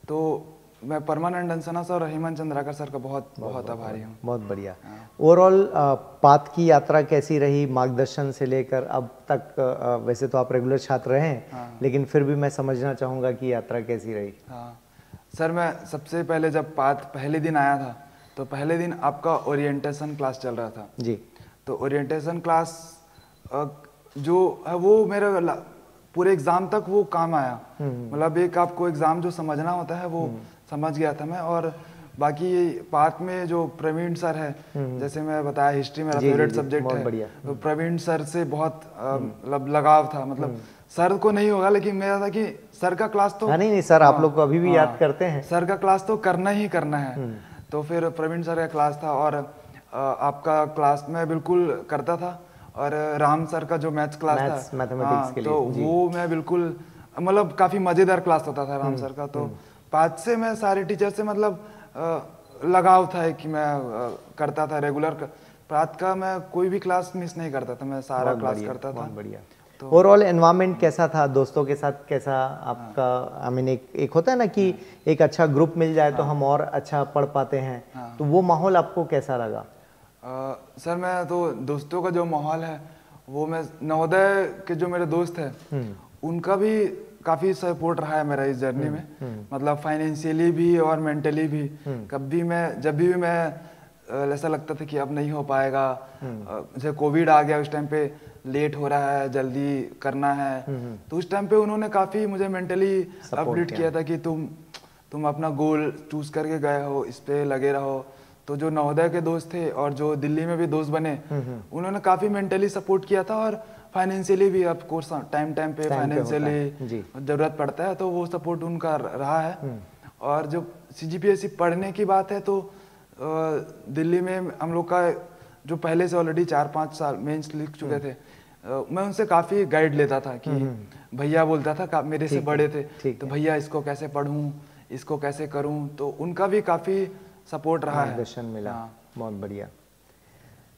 तो मैं परमानंद डंसना सर और हेमंत चंद्राकर सर का बहुत बहुत आभारी हूँ। बहुत बढ़िया। ओवरऑल पाथ की यात्रा कैसी रही, मार्गदर्शन से लेकर अब तक? वैसे तो आप रेगुलर छात्र हैं, लेकिन फिर भी मैं समझना चाहूँगा कि यात्रा कैसी रही। हाँ सर, मैं सबसे पहले जब पाथ पहले दिन आया था, तो पहले दिन आपका ओरिएंटेशन क्लास चल रहा था जी। तो ओरिएंटेशन क्लास जो है वो मेरे पूरे एग्जाम तक वो काम आया। मतलब एक आपको एग्जाम जो समझना होता है वो समझ गया था मैं। और बाकी पाथ में जो प्रवीण सर है, जैसे मैं बताया हिस्ट्री मेरा फेवरेट सब्जेक्ट है, तो प्रवीण सर से बहुत मतलब लगाव था। मतलब सर को नहीं होगा, लेकिन मेरा था कि सर का क्लास तो नहीं सर, आप लोग को अभी भी याद करते हैं, सर का क्लास तो करना ही करना है। तो फिर प्रवीण सर का क्लास था और आपका क्लास मैं बिल्कुल करता था। और राम सर का जो मैथ्स क्लास था, मैथमेटिक्स के लिए, तो वो मैं बिल्कुल, मतलब काफ़ी मज़ेदार क्लास होता था राम सर का। तो पाथ से मैं सारे टीचर से मतलब लगाव था कि मैं करता था रेगुलर। पाथ का मैं कोई भी क्लास मिस नहीं करता था, मैं सारा क्लास करता था। बहुत बढ़िया। तो ओवरऑल एनवायरनमेंट कैसा था, दोस्तों के साथ कैसा आपका? आई मीन एक होता है ना कि एक अच्छा ग्रुप मिल जाए तो हम और अच्छा पढ़ पाते हैं, तो वो माहौल आपको कैसा लगा? सर मैं तो दोस्तों का जो माहौल है वो, मैं नवोदय के जो मेरे दोस्त हैं उनका भी काफ़ी सपोर्ट रहा है मेरा इस जर्नी में। मतलब फाइनेंशियली भी और मेंटली भी। जब भी मैं ऐसा लगता था कि अब नहीं हो पाएगा, जैसे कोविड आ गया उस टाइम पे, लेट हो रहा है, जल्दी करना है, तो उस टाइम पे उन्होंने काफ़ी मुझे मेंटली अपडेट किया था कि तुम अपना गोल चूज करके गए हो, इस पे लगे रहो। तो जो नवोदय के दोस्त थे और जो दिल्ली में भी दोस्त बने, उन्होंने काफ़ी मेंटली सपोर्ट किया था। और फाइनेंशियली भी, ऑफ कोर्स टाइम पे फाइनेंशियली ज़रूरत पड़ता है, तो वो सपोर्ट उनका रहा है। और जो CGPSC पढ़ने की बात है, तो दिल्ली में हम लोग का जो पहले से ऑलरेडी 4-5 साल मेंस लिख चुके थे, मैं उनसे काफ़ी गाइड लेता था कि भैया बोलता था, मेरे से बड़े थे, तो भैया इसको कैसे पढ़ूं, इसको कैसे करूं, तो उनका भी काफ़ी सपोर्ट रहा है, मार्गदर्शन मिला। बहुत बढ़िया।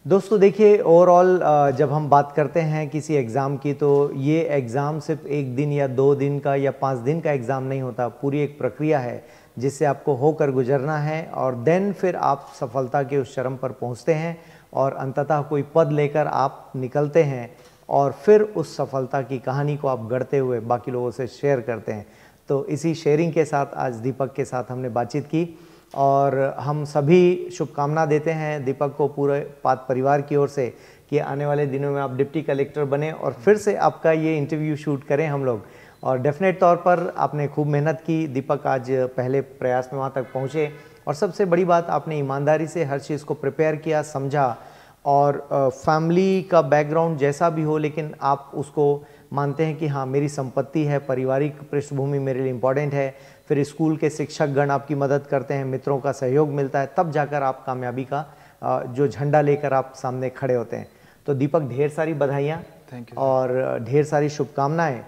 दोस्तों देखिए, ओवरऑल जब हम बात करते हैं किसी एग्ज़ाम की, तो ये एग्ज़ाम सिर्फ 1 दिन या 2 दिन का या 5 दिन का एग्ज़ाम नहीं होता, पूरी एक प्रक्रिया है जिससे आपको होकर गुजरना है, और देन फिर आप सफलता के उस चरम पर पहुंचते हैं और अंततः कोई पद लेकर आप निकलते हैं, और फिर उस सफलता की कहानी को आप गढ़ते हुए बाकी लोगों से शेयर करते हैं। तो इसी शेयरिंग के साथ आज दीपक के साथ हमने बातचीत की, और हम सभी शुभकामना देते हैं दीपक को पूरे पात परिवार की ओर से कि आने वाले दिनों में आप डिप्टी कलेक्टर बने और फिर से आपका ये इंटरव्यू शूट करें हम लोग। और डेफिनेट तौर पर आपने खूब मेहनत की दीपक, आज पहले प्रयास में वहाँ तक पहुँचे, और सबसे बड़ी बात आपने ईमानदारी से हर चीज़ को प्रिपेयर किया, समझा, और फैमिली का बैकग्राउंड जैसा भी हो, लेकिन आप उसको मानते हैं कि हाँ मेरी संपत्ति है, पारिवारिक पृष्ठभूमि मेरे लिए इम्पॉर्टेंट है, फिर स्कूल के शिक्षकगण आपकी मदद करते हैं, मित्रों का सहयोग मिलता है, तब जाकर आप कामयाबी का जो झंडा लेकर आप सामने खड़े होते हैं। तो दीपक, ढेर सारी बधाइयाँ और ढेर सारी शुभकामनाएँ।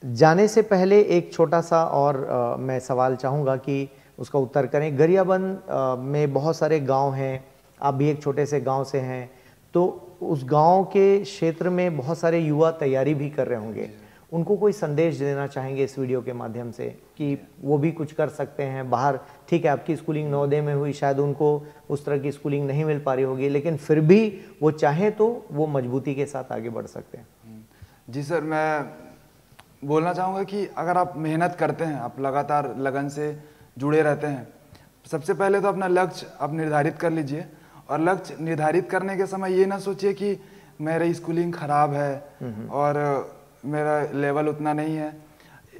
जाने से पहले एक छोटा सा और मैं सवाल चाहूँगा कि उसका उत्तर करें। गरियाबंद में बहुत सारे गांव हैं, आप भी एक छोटे से गांव से हैं, तो उस गांव के क्षेत्र में बहुत सारे युवा तैयारी भी कर रहे होंगे, उनको कोई संदेश देना चाहेंगे इस वीडियो के माध्यम से कि वो भी कुछ कर सकते हैं बाहर? ठीक है, आपकी स्कूलिंग नवोदय में हुई, शायद उनको उस तरह की स्कूलिंग नहीं मिल पा रही होगी, लेकिन फिर भी वो चाहें तो वो मजबूती के साथ आगे बढ़ सकते हैं। जी सर, मैं बोलना चाहूँगा कि अगर आप मेहनत करते हैं, आप लगातार लगन से जुड़े रहते हैं, सबसे पहले तो अपना लक्ष्य आप निर्धारित कर लीजिए, और लक्ष्य निर्धारित करने के समय ये ना सोचिए कि मेरी स्कूलिंग खराब है और मेरा लेवल उतना नहीं है।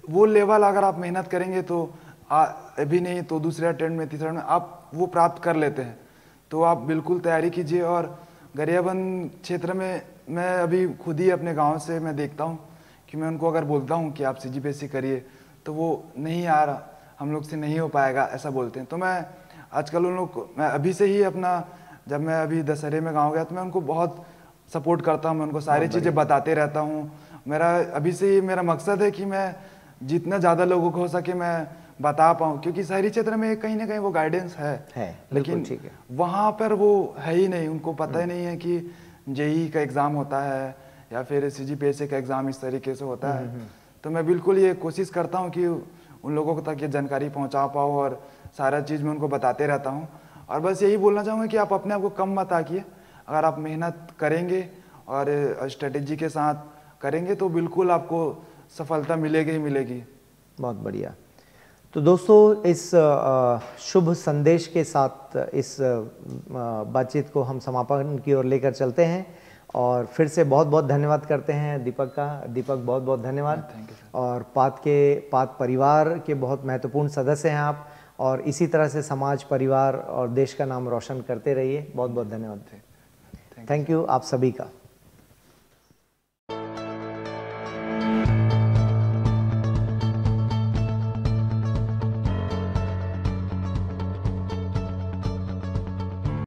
वो लेवल अगर आप मेहनत करेंगे तो अभी नहीं तो दूसरे अटेम्प्ट में, तीसरे में आप वो प्राप्त कर लेते हैं। तो आप बिल्कुल तैयारी कीजिए। और गरियाबंद क्षेत्र में मैं अभी खुद ही अपने गांव से मैं देखता हूं कि मैं उनको अगर बोलता हूं कि आप CGPSC करिए, तो वो नहीं आ रहा, हम लोग से नहीं हो पाएगा, ऐसा बोलते हैं। तो मैं आजकल उन लोग को, मैं अभी से ही अपना, जब मैं अभी दशहरे में गाँव गया तो मैं उनको बहुत सपोर्ट करता हूँ, मैं उनको सारी चीज़ें बताते रहता हूँ। मेरा अभी से ही मेरा मकसद है कि मैं जितना ज़्यादा लोगों को हो सके मैं बता पाऊँ, क्योंकि शहरी क्षेत्र में कहीं ना कहीं वो गाइडेंस है लेकिन वहाँ पर वो है ही नहीं, उनको पता ही नहीं है कि JEE का एग्ज़ाम होता है या फिर CGPSC का एग्ज़ाम इस तरीके से होता है। तो मैं बिल्कुल ये कोशिश करता हूँ कि उन लोगों तक ये जानकारी पहुँचा पाऊँ, और सारा चीज़ मैं उनको बताते रहता हूँ। और बस यही बोलना चाहूँगा कि आप अपने आप को कम मत आकिए, अगर आप मेहनत करेंगे और स्ट्रेटेजी के साथ करेंगे तो बिल्कुल आपको सफलता मिलेगी ही मिलेगी। बहुत बढ़िया। तो दोस्तों, इस शुभ संदेश के साथ इस बातचीत को हम समापन की ओर लेकर चलते हैं, और फिर से बहुत बहुत धन्यवाद करते हैं दीपक का। दीपक, बहुत बहुत धन्यवाद। और पात परिवार के बहुत महत्वपूर्ण सदस्य हैं आप, और इसी तरह से समाज, परिवार और देश का नाम रोशन करते रहिए। बहुत बहुत धन्यवाद। थैंक यू आप सभी का।